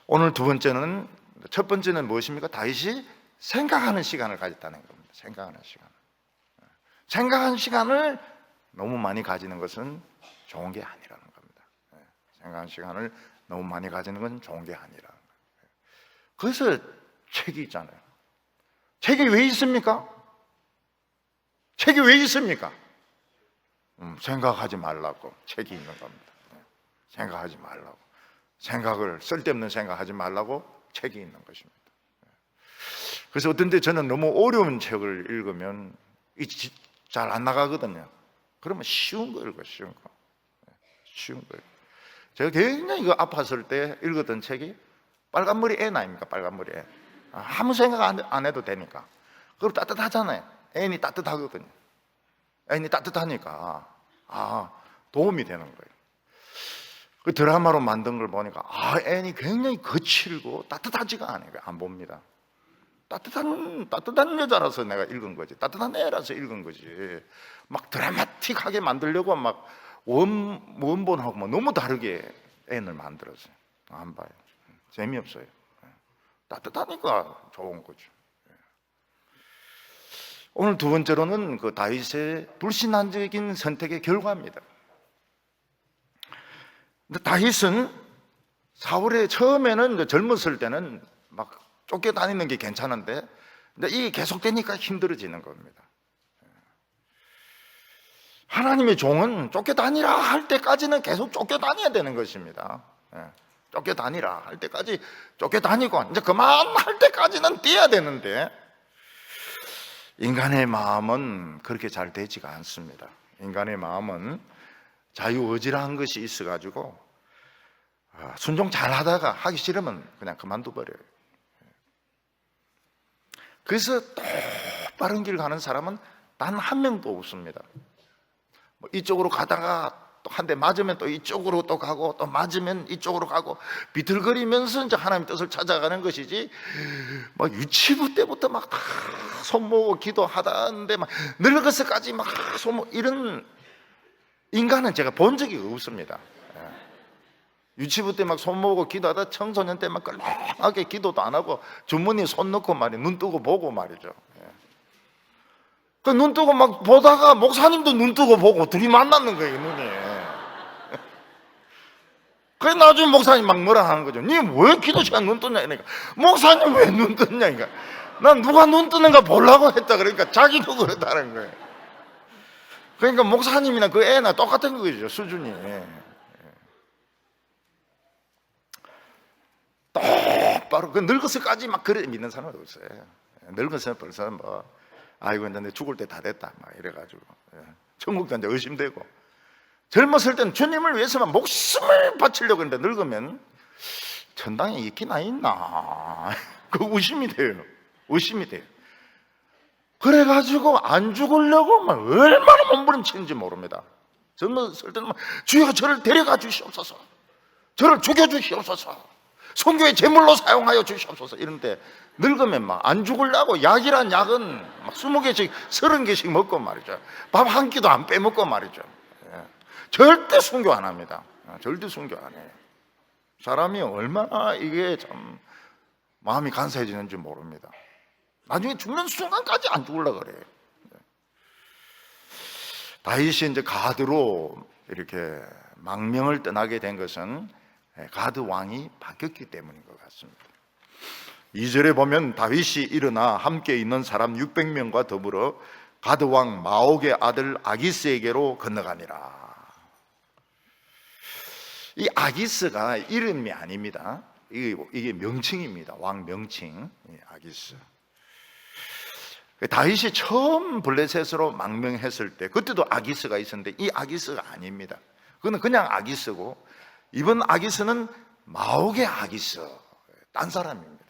오늘 첫 번째는 무엇입니까? 다윗이 생각하는 시간을 가졌다는 겁니다. 생각하는 시간을 너무 많이 가지는 것은 좋은 게 아니라는 겁니다. 생각하는 시간을 너무 많이 가지는 것은 좋은 게 아니라는 거예요. 그래서 책이 있잖아요. 책이 왜 있습니까? 생각하지 말라고 책이 있는 겁니다. 생각하지 말라고. 쓸데없는 생각하지 말라고 책이 있는 것입니다. 그래서 어떤 때 저는 너무 어려운 책을 읽으면 잘 안 나가거든요. 그러면 쉬운 거 읽어, 쉬운 거. 제가 굉장히 아팠을 때 읽었던 책이 빨간머리 애 아닙니까? 빨간머리 애. 아무 생각 안 해도 되니까. 그리고 따뜻하잖아요. 애인이 따뜻하거든요. 애인이 따뜻하니까 도움이 되는 거예요. 그 드라마로 만든 걸 보니까 애인이 굉장히 거칠고 따뜻하지가 않아요. 안 봅니다. 따뜻한 여자라서 내가 읽은 거지. 따뜻한 애라서 읽은 거지. 막 드라마틱하게 만들려고 막 원본하고 막 너무 다르게 애인을 만들었어요. 안 봐요. 재미없어요. 따뜻하니까 좋은 거죠. 오늘 두 번째로는 그 다윗의 불신앙적인 선택의 결과입니다. 근데 다윗은 사울의 처음에는 젊었을 때는 막 쫓겨다니는 게 괜찮은데, 근데 이게 계속되니까 힘들어지는 겁니다. 하나님의 종은 쫓겨다니라 할 때까지는 계속 쫓겨다녀야 되는 것입니다. 쫓겨다니라 할 때까지 쫓겨다니고 이제 그만할 때까지는 뛰어야 되는데 인간의 마음은 그렇게 잘 되지가 않습니다. 인간의 마음은 자유의지라는 것이 있어가지고 순종 잘하다가 하기 싫으면 그냥 그만둬버려요. 그래서 똑바른 길 가는 사람은 단 한 명도 없습니다. 이쪽으로 가다가 또 한 대 맞으면 또 이쪽으로 또 가고 또 맞으면 이쪽으로 가고 비틀거리면서 이제 하나님의 뜻을 찾아가는 것이지, 막 유치부 때부터 막 다 손모으고 기도하다는데 막 늙어서까지 막 손모 이런 인간은 제가 본 적이 없습니다. 유치부 때 막 손모으고 기도하다 청소년 때 막 껄렁하게 기도도 안 하고 주머니에 손 넣고 말이에요. 눈 뜨고 보고 말이죠. 그 눈 뜨고 막 보다가 목사님도 눈 뜨고 보고 둘이 만났는 거예요, 눈이. 그래 나중에 목사님 막 뭐라 하는 거죠. 니 왜 기도 시간 눈 뜨냐 이러니까, 목사님 왜 눈 뜨냐 이니까, 난 누가 눈 뜨는가 보려고 했다 그러니까 자기도 그렇다는 거예요. 그러니까 목사님이나 그 애나 똑같은 거죠, 수준이. 똑바로 그 늙어서까지 막 그래 믿는 사람은 없어요. 늙어서 벌써 뭐 아이고 이제 내 죽을 때 다 됐다 막 이래가지고 천국도 이제 의심되고, 젊었을 때는 주님을 위해서만 목숨을 바치려고 했는데 늙으면 천당에 있기나 있나 그 의심이 돼요. 의심이 돼요. 그래가지고 안 죽으려고 막 얼마나 몸부림치는지 모릅니다. 젊었을 때는 막 주여 저를 데려가 주시옵소서, 저를 죽여주시옵소서, 선교의 제물로 사용하여 주시옵소서 이런데, 늙으면 막 안 죽으려고 약이란 약은 막 20개씩 30개씩 먹고 말이죠. 밥 한 끼도 안 빼먹고 말이죠. 절대 순교 안 합니다. 절대 순교 안 해요. 사람이 얼마나 이게 참 마음이 간사해지는지 모릅니다. 나중에 죽는 순간까지 안 죽으려고 그래요. 다윗이 이제 가드로 이렇게 망명을 떠나게 된 것은 가드 왕이 바뀌었기 때문인 것 같습니다. 2절에 보면 다윗이 일어나 함께 있는 사람 600명과 더불어 가드 왕 마옥의 아들 아기스에게로 건너가니라. 이 아기스가 이름이 아닙니다. 이게 명칭입니다. 왕 명칭. 아기스. 다윗이 처음 블레셋으로 망명했을 때 그때도 아기스가 있었는데 이 아기스가 아닙니다. 그건 그냥 아기스고, 이번 아기스는 마옥의 아기스, 딴 사람입니다.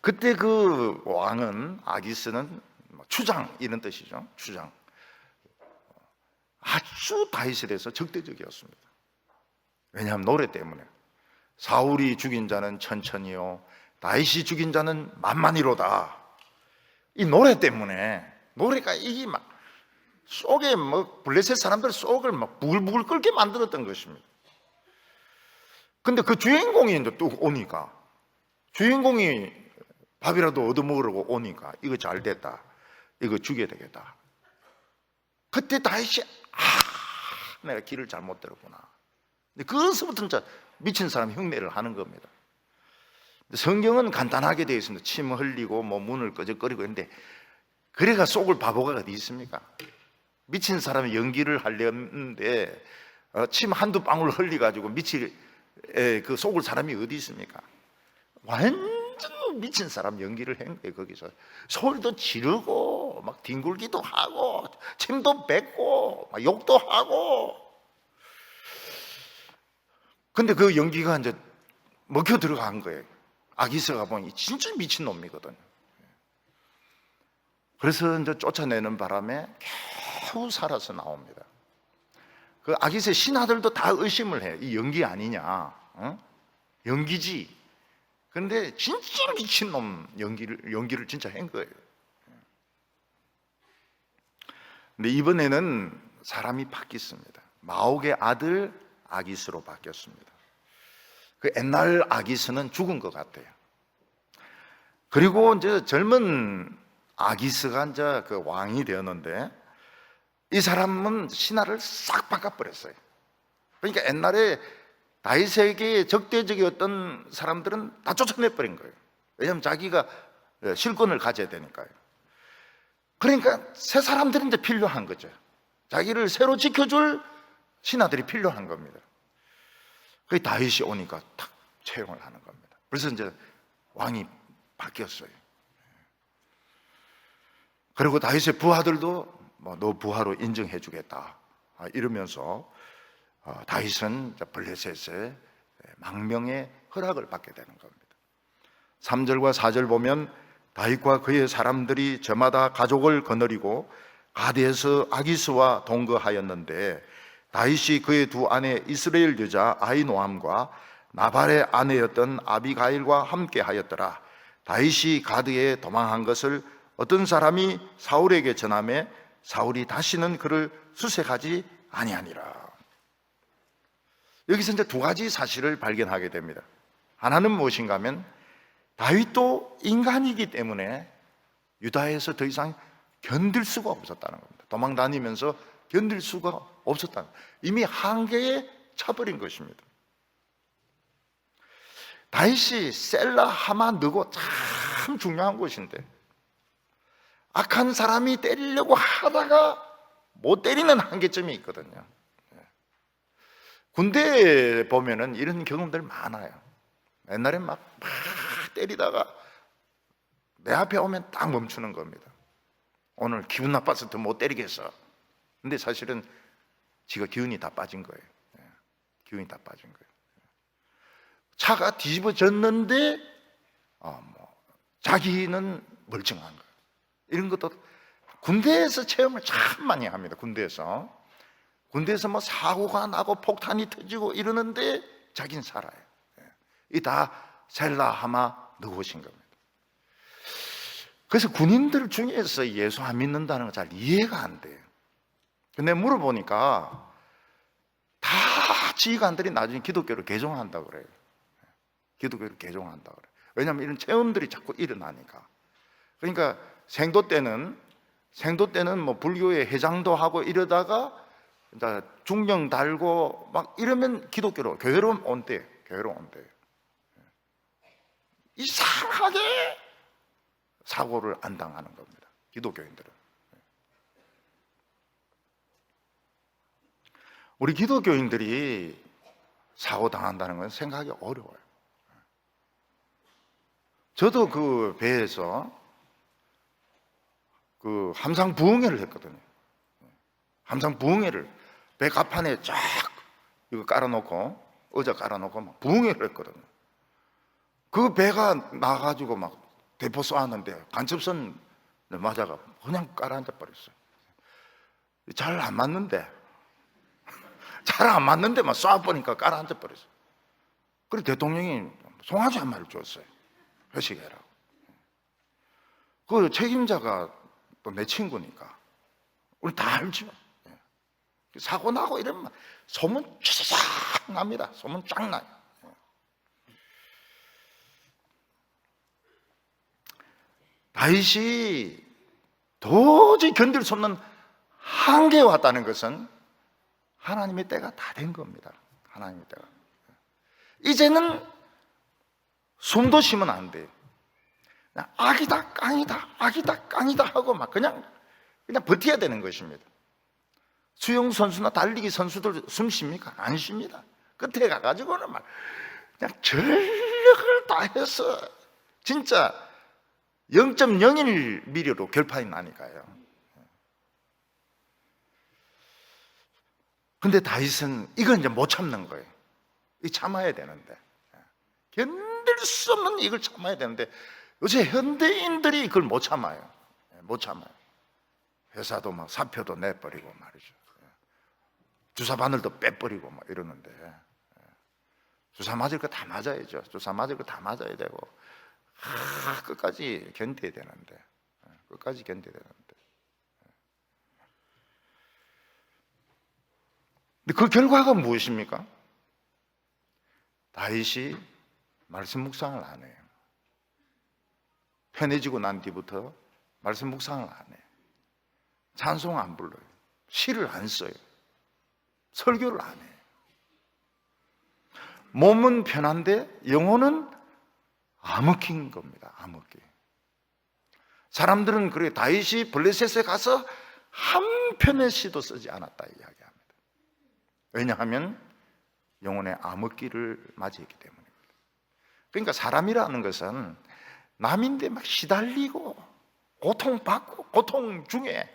그때 그 왕은, 아기스는 추장 이런 뜻이죠. 추장. 아주 다윗에 대해서 적대적이었습니다. 왜냐하면 노래 때문에. 사울이 죽인 자는 천천히요, 다윗이 죽인 자는 만만히로다. 이 노래 때문에, 노래가 이게 막 속에 뭐 블레셋 사람들 속을 막 부글부글 끓게 만들었던 것입니다. 근데 그 주인공이 이제 또 오니까, 주인공이 밥이라도 얻어먹으려고 오니까 이거 잘 됐다, 이거 죽여야 되겠다. 그때 다윗이 내가 길을 잘못 들었구나. 근데 그것부터 진짜 미친 사람 흉내를 하는 겁니다. 성경은 간단하게 되어 있습니다. 침 흘리고 뭐 문을 끄적거리고 했는데, 그래가 속을 바보가 어디 있습니까? 미친 사람이 연기를 하려는데 침 한두 방울 흘려가지고 미칠 그 속을 사람이 어디 있습니까? 완전 미친 사람 연기를 한 거예요. 거기서 소리도 지르고 막 뒹굴기도 하고 침도 뱉고 막 욕도 하고. 근데 그 연기가 이제 먹혀 들어간 거예요. 아기스가 보니 진짜 미친 놈이거든요. 그래서 이제 쫓아내는 바람에 겨우 살아서 나옵니다. 그 아기스의 신하들도 다 의심을 해요. 이 연기 아니냐? 연기지. 그런데 진짜 미친놈 연기를 진짜 한 거예요. 근데 이번에는 사람이 바뀌었습니다. 마옥의 아들 아기스로 바뀌었습니다. 그 옛날 아기스는 죽은 것 같아요. 그리고 이제 젊은 아기스가 이제 그 왕이 되었는데, 이 사람은 신하를 싹 바꿔버렸어요. 그러니까 옛날에 다윗에게 적대적이었던 사람들은 다 쫓아내버린 거예요. 왜냐하면 자기가 실권을 가져야 되니까요. 그러니까 새 사람들이 이제 필요한 거죠. 자기를 새로 지켜줄 신하들이 필요한 겁니다. 그 다윗이 오니까 탁 채용을 하는 겁니다. 그래서 이제 왕이 바뀌었어요. 그리고 다윗의 부하들도 너 부하로 인정해 주겠다 이러면서 다윗은 블레셋의 망명의 허락을 받게 되는 겁니다. 3절과 4절 보면 다윗과 그의 사람들이 저마다 가족을 거느리고 가드에서 아기스와 동거하였는데 다윗이 그의 두 아내 이스라엘 여자 아히노함과 나발의 아내였던 아비가일과 함께 하였더라. 다윗이 가드에 도망한 것을 어떤 사람이 사울에게 전하매 사울이 다시는 그를 수색하지 아니하니라. 여기서 이제 두 가지 사실을 발견하게 됩니다. 하나는 무엇인가 하면 다윗도 인간이기 때문에 유다에서 더 이상 견딜 수가 없었다는 겁니다. 도망 다니면서 견딜 수가 없었다는 겁니다. 이미 한계에 차버린 것입니다. 다윗이 셀라 하마 느고 참 중요한 곳인데 악한 사람이 때리려고 하다가 못 때리는 한계점이 있거든요. 군대에 보면은 이런 경험들 많아요. 옛날엔 막 때리다가 내 앞에 오면 딱 멈추는 겁니다. 오늘 기분 나빠서 더 못 때리겠어. 근데 사실은 지가 기운이 다 빠진 거예요. 기운이 다 빠진 거예요. 차가 뒤집어졌는데 자기는 멀쩡한 거예요. 이런 것도 군대에서 체험을 참 많이 합니다. 군대에서 뭐 사고가 나고 폭탄이 터지고 이러는데 자기는 살아요. 이 다 셀라 하마 느곳인 겁니다. 그래서 군인들 중에서 예수 안 믿는다는 건 잘 이해가 안 돼요. 근데 물어보니까 다 지휘관들이 나중에 기독교를 개종한다고 그래요. 기독교를 개종한다고 그래요. 왜냐하면 이런 체험들이 자꾸 일어나니까. 그러니까 생도 때는 뭐 불교의 회장도 하고 이러다가 중령 달고 막 이러면 기독교로 교회로 온대요. 이상하게 사고를 안 당하는 겁니다. 기독교인들은. 우리 기독교인들이 사고 당한다는 건 생각하기 어려워요. 저도 그 배에서 그 함상 부흥회를 했거든요. 함상 부흥회를 배 갑판에 쫙 이거 깔아놓고 의자 깔아놓고 막 부흥회를 했거든요. 그 배가 나가지고 막 대포 쏘았는데 간첩선 맞아가 그냥 깔아앉아 버렸어요. 잘 안 맞는데 막 쏴보니까 깔아앉아 버렸어요. 그리고 대통령이 송아지 한 마리를 줬어요. 회식해라고. 그 책임자가 또 내 친구니까 우리 다 알죠. 사고 나고 이러면 소문 쫙 납니다. 소문 쫙 나요. 다윗이 도저히 견딜 수 없는 한계에 왔다는 것은 하나님의 때가 다 된 겁니다. 하나님의 때가. 이제는 숨도 쉬면 안 돼요. 악이다 깡이다 하고 막 그냥 버텨야 되는 것입니다. 수영 선수나 달리기 선수들 숨 쉽니까? 안 쉽니다. 끝에 가가지고는 막 그냥 전력을 다해서 진짜 0.01mm로 결판이 나니까요. 근데 다윗은 이건 이제 못 참는 거예요. 이 참아야 되는데 견딜 수 없는 이걸 참아야 되는데 요새 현대인들이 그걸 못 참아요. 못 참아요. 회사도 막 사표도 내버리고 말이죠. 주사 바늘도 빼버리고 막 이러는데 주사 맞을 거 다 맞아야죠. 주사 맞을 거 다 맞아야 되고 끝까지 견뎌야 되는데 끝까지 견뎌야 되는데 근데 그 결과가 무엇입니까? 다윗이 말씀 묵상을 안 해요. 편해지고 난 뒤부터 말씀 묵상을 안 해요. 찬송 안 불러요. 시를 안 써요. 설교를 안 해요. 몸은 편한데 영혼은 암흑인 겁니다. 암흑기. 사람들은 그래 다윗이 블레셋에 가서 한 편의 시도 쓰지 않았다 이야기합니다. 왜냐하면 영혼의 암흑기를 맞이했기 때문입니다. 그러니까 사람이라는 것은 남인데 막 시달리고 고통받고 고통 중에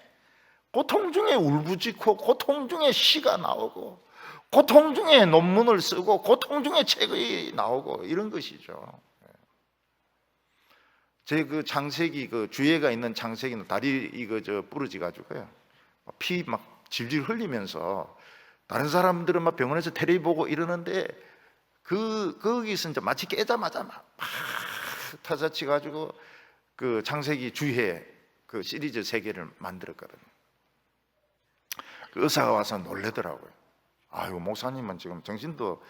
울부짖고 고통 중에 시가 나오고 고통 중에 논문을 쓰고 고통 중에 책이 나오고 이런 것이죠. 제 그 창세기 그 주위에가 있는 창세기는 다리 이거 부러지 가지고요 피 막 질질 흘리면서 다른 사람들은 막 병원에서 텔레비 보고 이러는데 거기서 이제 마치 깨자마자 막 타자치 가지고 그 창세기 주위에 그 시리즈 3개를 만들었거든요. 그 의사가 와서 놀래더라고요. 아유, 목사님은 지금 정신도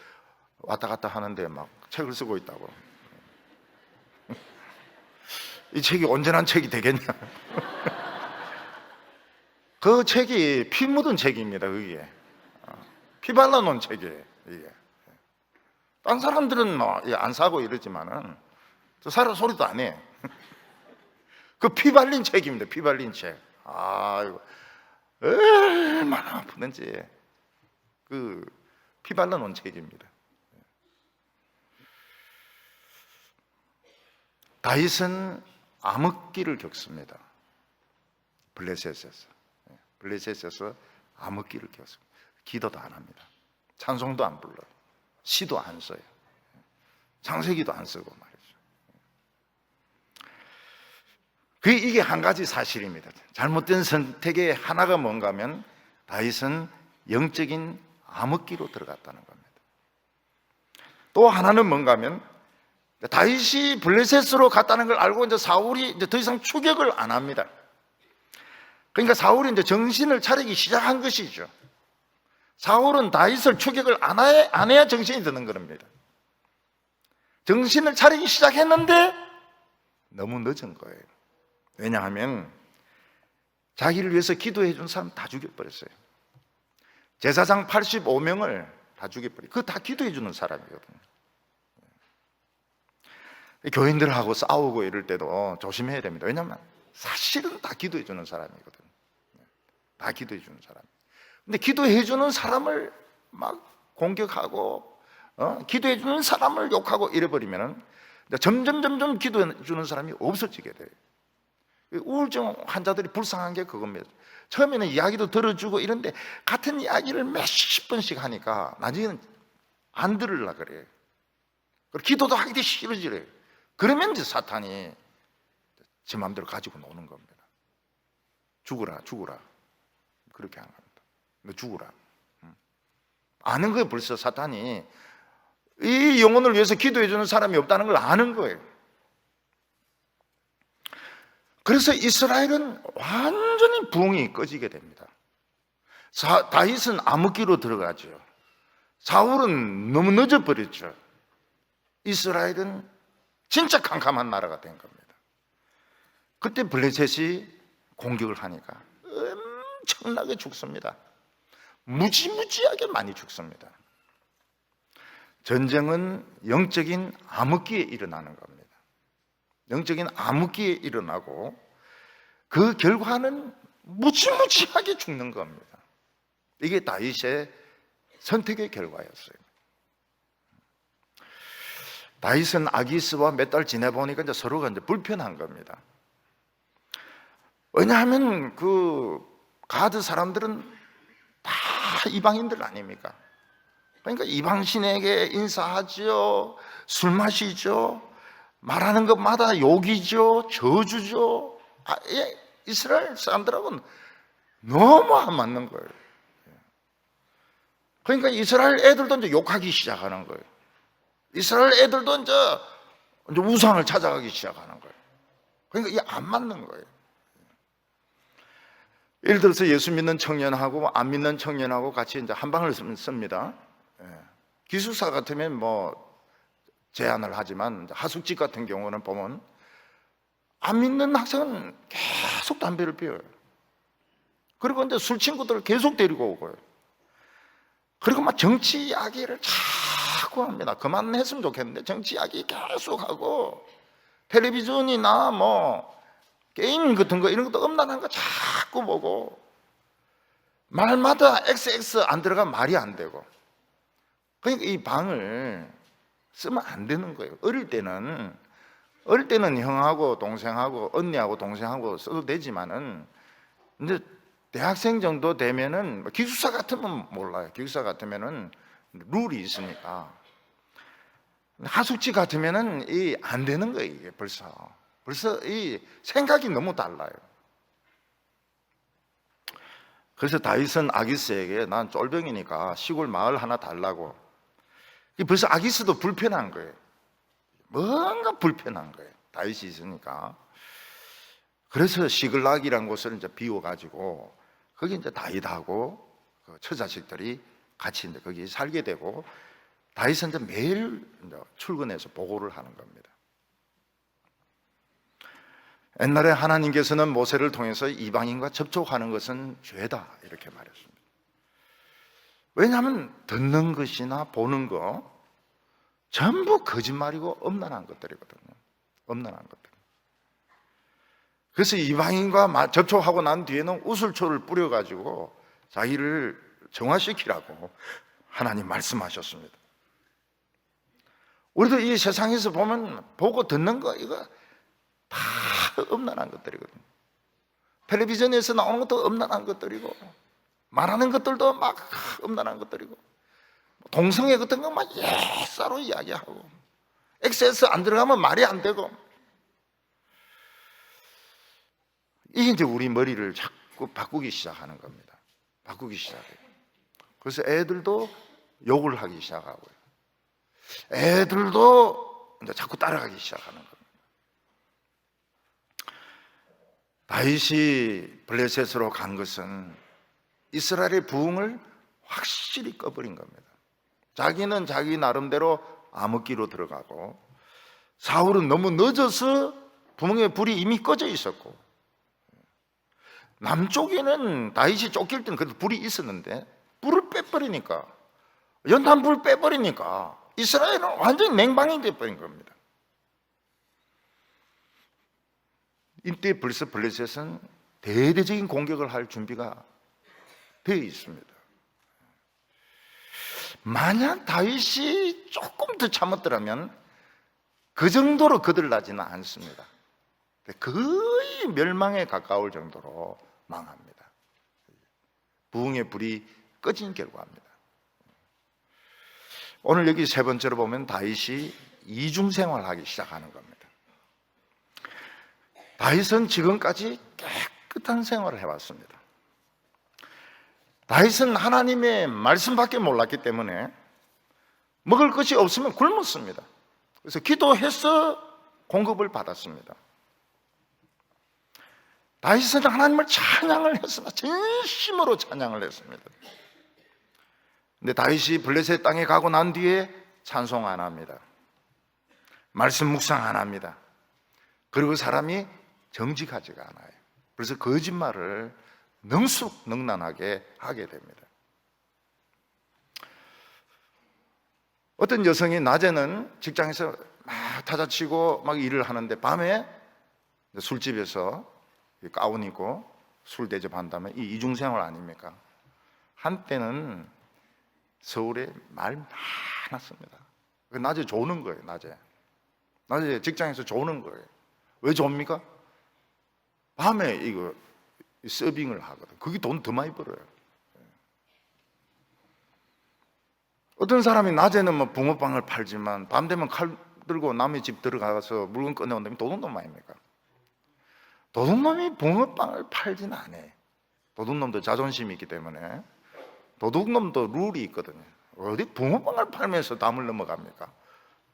왔다 갔다 하는데 막 책을 쓰고 있다고. 이 책이 온전한 책이 되겠냐? 그 책이 피 묻은 책입니다. 그게 피 발라놓은 책이에요. 이게 딴 사람들은 뭐 안 사고 이러지만은 저 사람 소리도 안 해. 그 피 발린 책입니다. 피 발린 책. 아이고 얼마나 아프는지 그 피 발라놓은 책입니다. 다윗은 암흑기를 겪습니다. 블레셋에서 암흑기를 겪습니다. 기도도 안 합니다. 찬송도 안 불러요. 시도 안 써요. 창세기도 안 쓰고 말이죠. 이게 한 가지 사실입니다. 잘못된 선택의 하나가 뭔가 하면 다윗은 영적인 암흑기로 들어갔다는 겁니다. 또 하나는 뭔가 하면 다윗이 블레셋으로 갔다는 걸 알고 이제 사울이 이제 더 이상 추격을 안 합니다. 그러니까 사울이 이제 정신을 차리기 시작한 것이죠. 사울은 다윗을 추격을 안 해야 정신이 드는 겁니다. 정신을 차리기 시작했는데 너무 늦은 거예요. 왜냐하면 자기를 위해서 기도해 준 사람 다 죽여버렸어요. 제사장 85명을 다 죽여버려요. 그거 다 기도해 주는 사람이거든요. 교인들하고 싸우고 이럴 때도 조심해야 됩니다. 왜냐하면 사실은 다 기도해 주는 사람이거든요. 다 기도해 주는 사람. 근데 기도해 주는 사람을 막 공격하고 기도해 주는 사람을 욕하고 이래버리면 점점 기도해 주는 사람이 없어지게 돼요. 우울증 환자들이 불쌍한 게 그겁니다. 처음에는 이야기도 들어주고 이런데 같은 이야기를 몇십 번씩 하니까 나중에는 안 들으려고 그래요. 그리고 기도도 하기도 싫어지래요. 그러면 이제 사탄이 제 마음대로 가지고 노는 겁니다. 죽어라 그렇게 하는 겁니다. 너 죽어라. 아는 거예요. 벌써 사탄이 이 영혼을 위해서 기도해 주는 사람이 없다는 걸 아는 거예요. 그래서 이스라엘은 완전히 부흥이 꺼지게 됩니다. 다윗은 암흑기로 들어가죠. 사울은 너무 늦어버렸죠. 이스라엘은 진짜 캄캄한 나라가 된 겁니다. 그때 블레셋이 공격을 하니까 엄청나게 죽습니다. 무지무지하게 많이 죽습니다. 전쟁은 영적인 암흑기에 일어나는 겁니다. 영적인 암흑기에 일어나고 그 결과는 무지무지하게 죽는 겁니다. 이게 다윗의 선택의 결과였어요. 다윗은 아기스와 몇 달 지내보니까 이제 서로가 이제 불편한 겁니다. 왜냐하면 그 가드 사람들은 다 이방인들 아닙니까? 그러니까 이방신에게 인사하죠, 술 마시죠, 말하는 것마다 욕이죠, 저주죠. 이스라엘 사람들하고는 너무 안 맞는 거예요. 그러니까 이스라엘 애들도 이제 욕하기 시작하는 거예요. 이스라엘 애들도 이제 우상을 찾아가기 시작하는 거예요. 그러니까 이게 안 맞는 거예요. 예를 들어서 예수 믿는 청년하고 안 믿는 청년하고 같이 이제 한 방을 씁니다. 기숙사 같으면 뭐 제한을 하지만 하숙집 같은 경우는 보면 안 믿는 학생은 계속 담배를 피워요. 그리고 이제 술 친구들을 계속 데리고 오고요. 그리고 막 정치 이야기를 자꾸 합니다. 그만했으면 좋겠는데 정치 이야기 계속 하고 텔레비전이나 뭐 게임 같은 거 이런 것도 음란한 거 자꾸 보고 말마다 XX 안 들어가면 말이 안 되고 그러니까 이 방을 쓰면 안 되는 거예요. 어릴 때는 형하고 동생하고 언니하고 동생하고 써도 되지만은 이제 대학생 정도 되면은 기숙사 같으면 몰라요. 기숙사 같으면은 룰이 있으니까. 하숙지 같으면은 이 안 되는 거예요. 이게 벌써 이 생각이 너무 달라요. 그래서 다윗은 아기스에게 난 쫄병이니까 시골 마을 하나 달라고. 벌써 아기스도 불편한 거예요. 뭔가 불편한 거예요. 다윗이 있으니까. 그래서 시글락이라는 곳을 이제 비워가지고 거기 이제 다윗하고 그 처자식들이 같이 이제 거기 살게 되고 다윗은 이제 매일 이제 출근해서 보고를 하는 겁니다. 옛날에 하나님께서는 모세를 통해서 이방인과 접촉하는 것은 죄다 이렇게 말했습니다. 왜냐하면 듣는 것이나 보는 거 전부 거짓말이고 엄란한 것들이거든요. 엄란한 것들. 그래서 이방인과 접촉하고 난 뒤에는 우슬초를 뿌려가지고 자기를 정화시키라고 하나님 말씀하셨습니다. 우리도 이 세상에서 보면 보고 듣는 거 이거 다 엄란한 것들이거든요. 텔레비전에서 나오는 것도 엄란한 것들이고 말하는 것들도 막 엄란한 것들이고 동성애 같은 거 막 예사로 이야기하고 엑세스 안 들어가면 말이 안 되고 이게 이제 우리 머리를 자꾸 바꾸기 시작하는 겁니다. 바꾸기 시작해요. 그래서 애들도 욕을 하기 시작하고요. 애들도 이제 자꾸 따라가기 시작하는 겁니다. 다윗이 블레셋으로 간 것은 이스라엘의 부흥을 확실히 꺼버린 겁니다. 자기는 자기 나름대로 암흑기로 들어가고 사울은 너무 늦어서 부흥의 불이 이미 꺼져 있었고 남쪽에는 다윗이 쫓길 때는 그래도 불이 있었는데 불을 빼버리니까 연탄 불 빼버리니까 이스라엘은 완전히 냉방이 돼버린 겁니다. 이때 벌써 블레셋은 대대적인 공격을 할 준비가 되어 있습니다. 만약 다윗이 조금 더 참았더라면 그 정도로 거들나지는 않습니다. 거의 멸망에 가까울 정도로 망합니다. 부흥의 불이 꺼진 결과입니다. 오늘 여기 세 번째로 보면 다윗이 이중생활하기 시작하는 겁니다. 다윗은 지금까지 깨끗한 생활을 해왔습니다. 다윗은 하나님의 말씀밖에 몰랐기 때문에 먹을 것이 없으면 굶었습니다. 그래서 기도해서 공급을 받았습니다. 다윗은 하나님을 찬양을 했습니다. 진심으로 찬양을 했습니다. 근데 다윗이 블레셋 땅에 가고 난 뒤에 찬송 안 합니다. 말씀 묵상 안 합니다. 그리고 사람이 정직하지가 않아요. 그래서 거짓말을 능숙능란하게 하게 됩니다. 어떤 여성이 낮에는 직장에서 막 타자치고 막 일을 하는데 밤에 술집에서 가운 입고 술 대접한다면 이 이중생활 아닙니까? 한때는 서울에 말 많았습니다. 낮에 조는 거예요. 낮에 직장에서 조는 거예요. 왜 좁니까? 밤에 이거 서빙을 하거든. 그게 돈 더 많이 벌어요. 어떤 사람이 낮에는 뭐 붕어빵을 팔지만 밤 되면 칼 들고 남의 집 들어가서 물건 꺼내온다면 도둑놈 아닙니까? 도둑놈이 붕어빵을 팔지는 않아요. 도둑놈도 자존심이 있기 때문에 도둑놈도 룰이 있거든요. 어디 붕어빵을 팔면서 담을 넘어갑니까?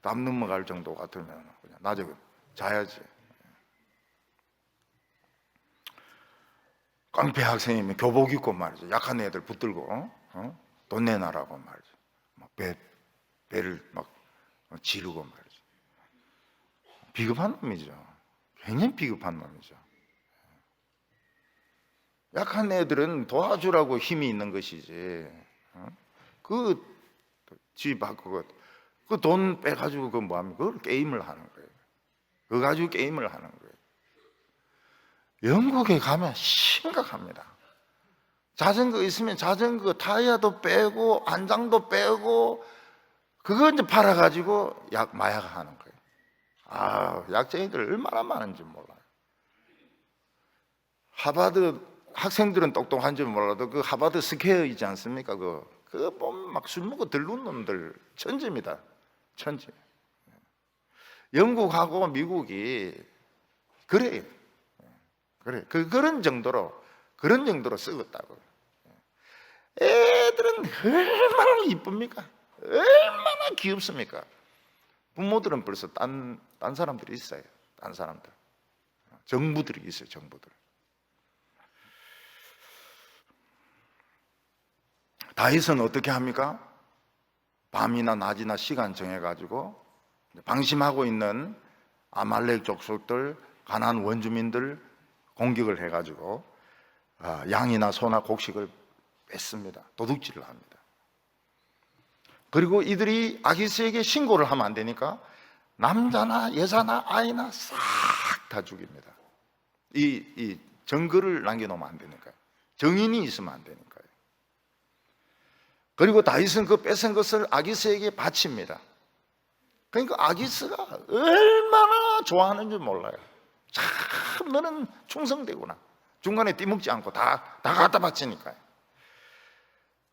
담 넘어갈 정도 같으면 그냥 낮에 자야지. 깡패 학생이면 교복 입고 말이죠. 약한 애들 붙들고 돈 내놔라고 말이죠. 막 배를 막 지르고 말이죠. 비겁한 놈이죠. 굉장히 비겁한 놈이죠. 약한 애들은 도와주라고 힘이 있는 것이지. 지 바꾸고 그 돈 빼가지고 그 뭐합니까? 그걸 게임을 하는 거예요. 그거 가지고 게임을 하는 거예요. 영국에 가면 심각합니다. 자전거 있으면 자전거 타이어도 빼고 안장도 빼고 그거 이제 팔아가지고 마약하는 거예요. 약쟁이들 얼마나 많은지 몰라요. 하버드 학생들은 똑똑한지 몰라도 그 하버드 스퀘어 있지 않습니까? 그거 보면 막 술 먹고 들른 놈들 천지입니다. 천지. 영국하고 미국이 그래요. 그래. 그런 정도로 썩었다고. 애들은 얼마나 이쁩니까? 얼마나 귀엽습니까? 부모들은 벌써 딴 사람들이 있어요. 딴 사람들. 정부들이 있어요. 정부들. 다윗은 어떻게 합니까? 밤이나 낮이나 시간 정해가지고 방심하고 있는 아말렉 족속들, 가나안 원주민들 공격을 해가지고 양이나 소나 곡식을 뺏습니다. 도둑질을 합니다. 그리고 이들이 아기스에게 신고를 하면 안 되니까 남자나 여자나 아이나 싹 다 죽입니다. 이 증거를 남겨놓으면 안 되니까요. 증인이 있으면 안 되니까요. 그리고 다윗은 그 뺏은 것을 아기스에게 바칩니다. 그러니까 아기스가 얼마나 좋아하는지 몰라요. 참 너는 충성되구나. 중간에 띠먹지 않고 다 갖다 바치니까요.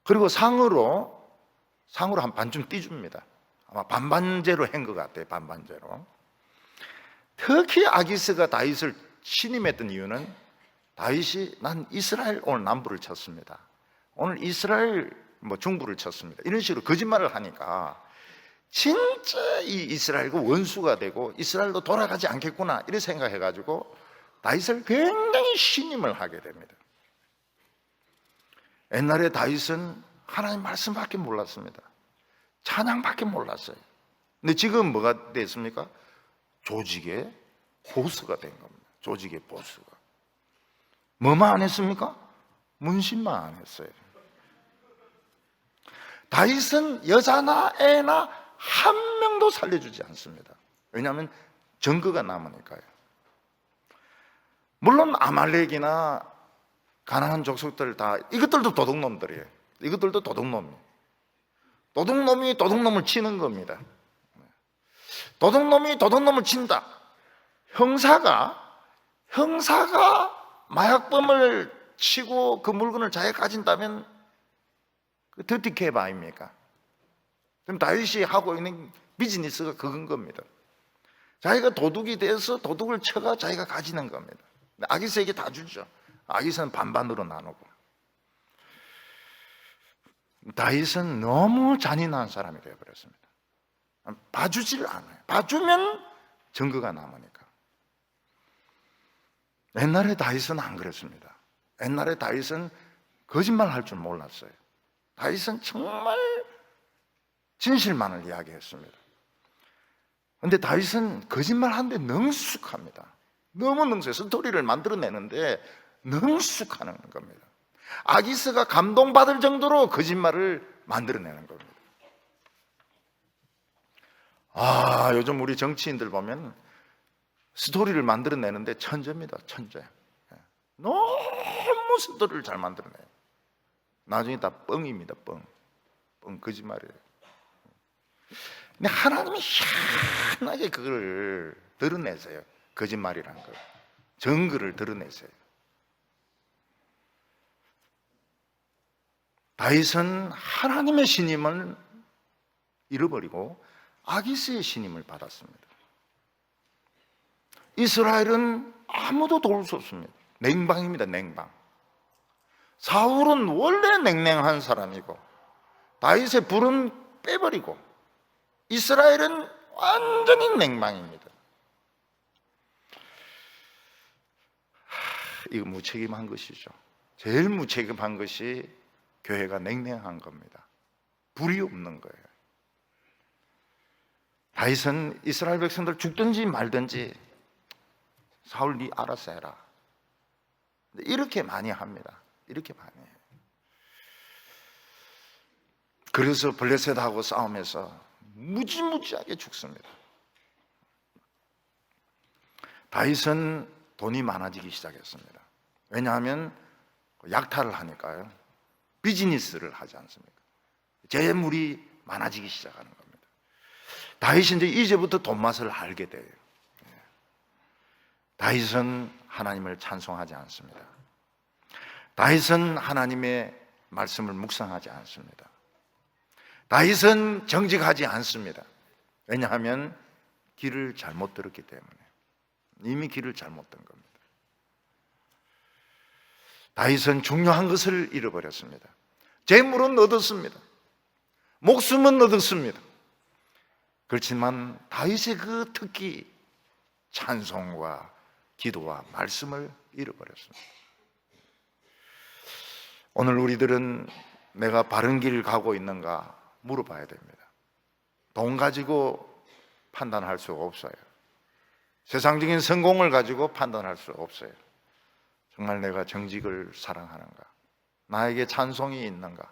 그리고 상으로 한 반쯤 띄줍니다. 아마 반반제로 한 것 같아요. 반반제로. 특히 아기스가 다윗을 신임했던 이유는 다윗이 난 이스라엘 오늘 남부를 쳤습니다. 오늘 이스라엘 중부를 쳤습니다. 이런 식으로 거짓말을 하니까 진짜 이 이스라엘과 원수가 되고 이스라엘도 돌아가지 않겠구나 이렇게 생각해가지고 다윗을 굉장히 신임을 하게 됩니다. 옛날에 다윗은 하나님 말씀밖에 몰랐습니다. 찬양밖에 몰랐어요. 근데 지금 뭐가 됐습니까? 조직의 보스가 된 겁니다. 조직의 보스가. 뭐만 안 했습니까? 문신만 안 했어요. 다윗은 여자나 애나 한 명도 살려주지 않습니다. 왜냐하면 증거가 남으니까요. 물론 아말렉이나 가나안 족속들 다 이것들도 도둑놈들이에요. 이것들도 도둑놈이에요. 도둑놈이 도둑놈을 치는 겁니다. 도둑놈이 도둑놈을 친다. 형사가 마약범을 치고 그 물건을 자기가 가진다면 그 더티캡 아닙니까? 그럼 다윗이 하고 있는 비즈니스가 그건 겁니다. 자기가 도둑이 돼서 도둑을 쳐가 자기가 가지는 겁니다. 아기스에게 다 주죠. 아기스는 반반으로 나누고. 다윗은 너무 잔인한 사람이 되어버렸습니다. 봐주질 않아요. 봐주면 증거가 남으니까. 옛날에 다윗은 안 그랬습니다. 옛날에 다윗은 거짓말 할 줄 몰랐어요. 다윗은 정말 진실만을 이야기했습니다. 그런데 다윗은 거짓말 하는데 능숙합니다. 너무 능숙해요. 스토리를 만들어내는데 능숙하는 겁니다. 아기스가 감동받을 정도로 거짓말을 만들어내는 겁니다. 요즘 우리 정치인들 보면 스토리를 만들어내는데 천재입니다. 천재. 너무 스토리를 잘 만들어내요. 나중에 다 뻥입니다. 뻥 거짓말이에요. 근데 하나님이 희한하게 그걸 드러내세요. 거짓말이란 걸. 증거를 드러내세요. 다윗은 하나님의 신임을 잃어버리고 아기스의 신임을 받았습니다. 이스라엘은 아무도 도울 수 없습니다. 냉방입니다. 냉방. 사울은 원래 냉랭한 사람이고 다윗의 불은 빼버리고 이스라엘은 완전히 냉방입니다. 이거 무책임한 것이죠. 제일 무책임한 것이 교회가 냉랭한 겁니다. 불이 없는 거예요. 다윗은 이스라엘 백성들 죽든지 말든지 사울 네 알아서 해라. 이렇게 많이 합니다. 이렇게 많이 해요. 그래서 블레셋하고 싸우면서 무지무지하게 죽습니다. 다윗은 돈이 많아지기 시작했습니다. 왜냐하면 약탈을 하니까요. 비즈니스를 하지 않습니까? 재물이 많아지기 시작하는 겁니다. 다윗이 이제부터 돈 맛을 알게 돼요. 다윗은 하나님을 찬송하지 않습니다. 다윗은 하나님의 말씀을 묵상하지 않습니다. 다윗은 정직하지 않습니다. 왜냐하면 길을 잘못 들었기 때문에. 이미 길을 잘못 든 겁니다. 다윗은 중요한 것을 잃어버렸습니다. 재물은 얻었습니다. 목숨은 얻었습니다. 그렇지만 다윗의 그 특기, 찬송과 기도와 말씀을 잃어버렸습니다. 오늘 우리들은 내가 바른 길 가고 있는가 물어봐야 됩니다. 돈 가지고 판단할 수가 없어요. 세상적인 성공을 가지고 판단할 수 없어요. 정말 내가 정직을 사랑하는가? 나에게 찬송이 있는가?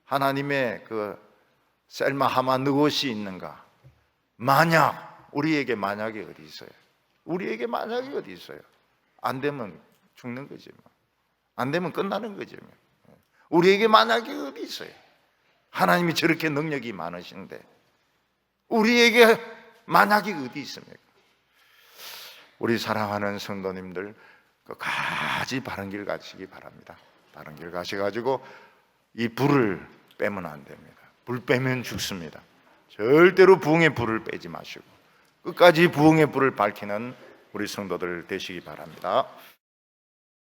하나님의 그 셀마 하마 느것이 있는가? 만약 우리에게 만약이 어디 있어요? 우리에게 만약이 어디 있어요? 안 되면 죽는 거지 뭐. 안 되면 끝나는 거지 뭐. 우리에게 만약이 어디 있어요? 하나님이 저렇게 능력이 많으신데 우리에게 만약이 어디 있습니까? 우리 사랑하는 성도님들 끝까지 바른 길 가시기 바랍니다. 바른 길 가셔가지고 이 불을 빼면 안 됩니다. 불 빼면 죽습니다. 절대로 부흥의 불을 빼지 마시고 끝까지 부흥의 불을 밝히는 우리 성도들 되시기 바랍니다.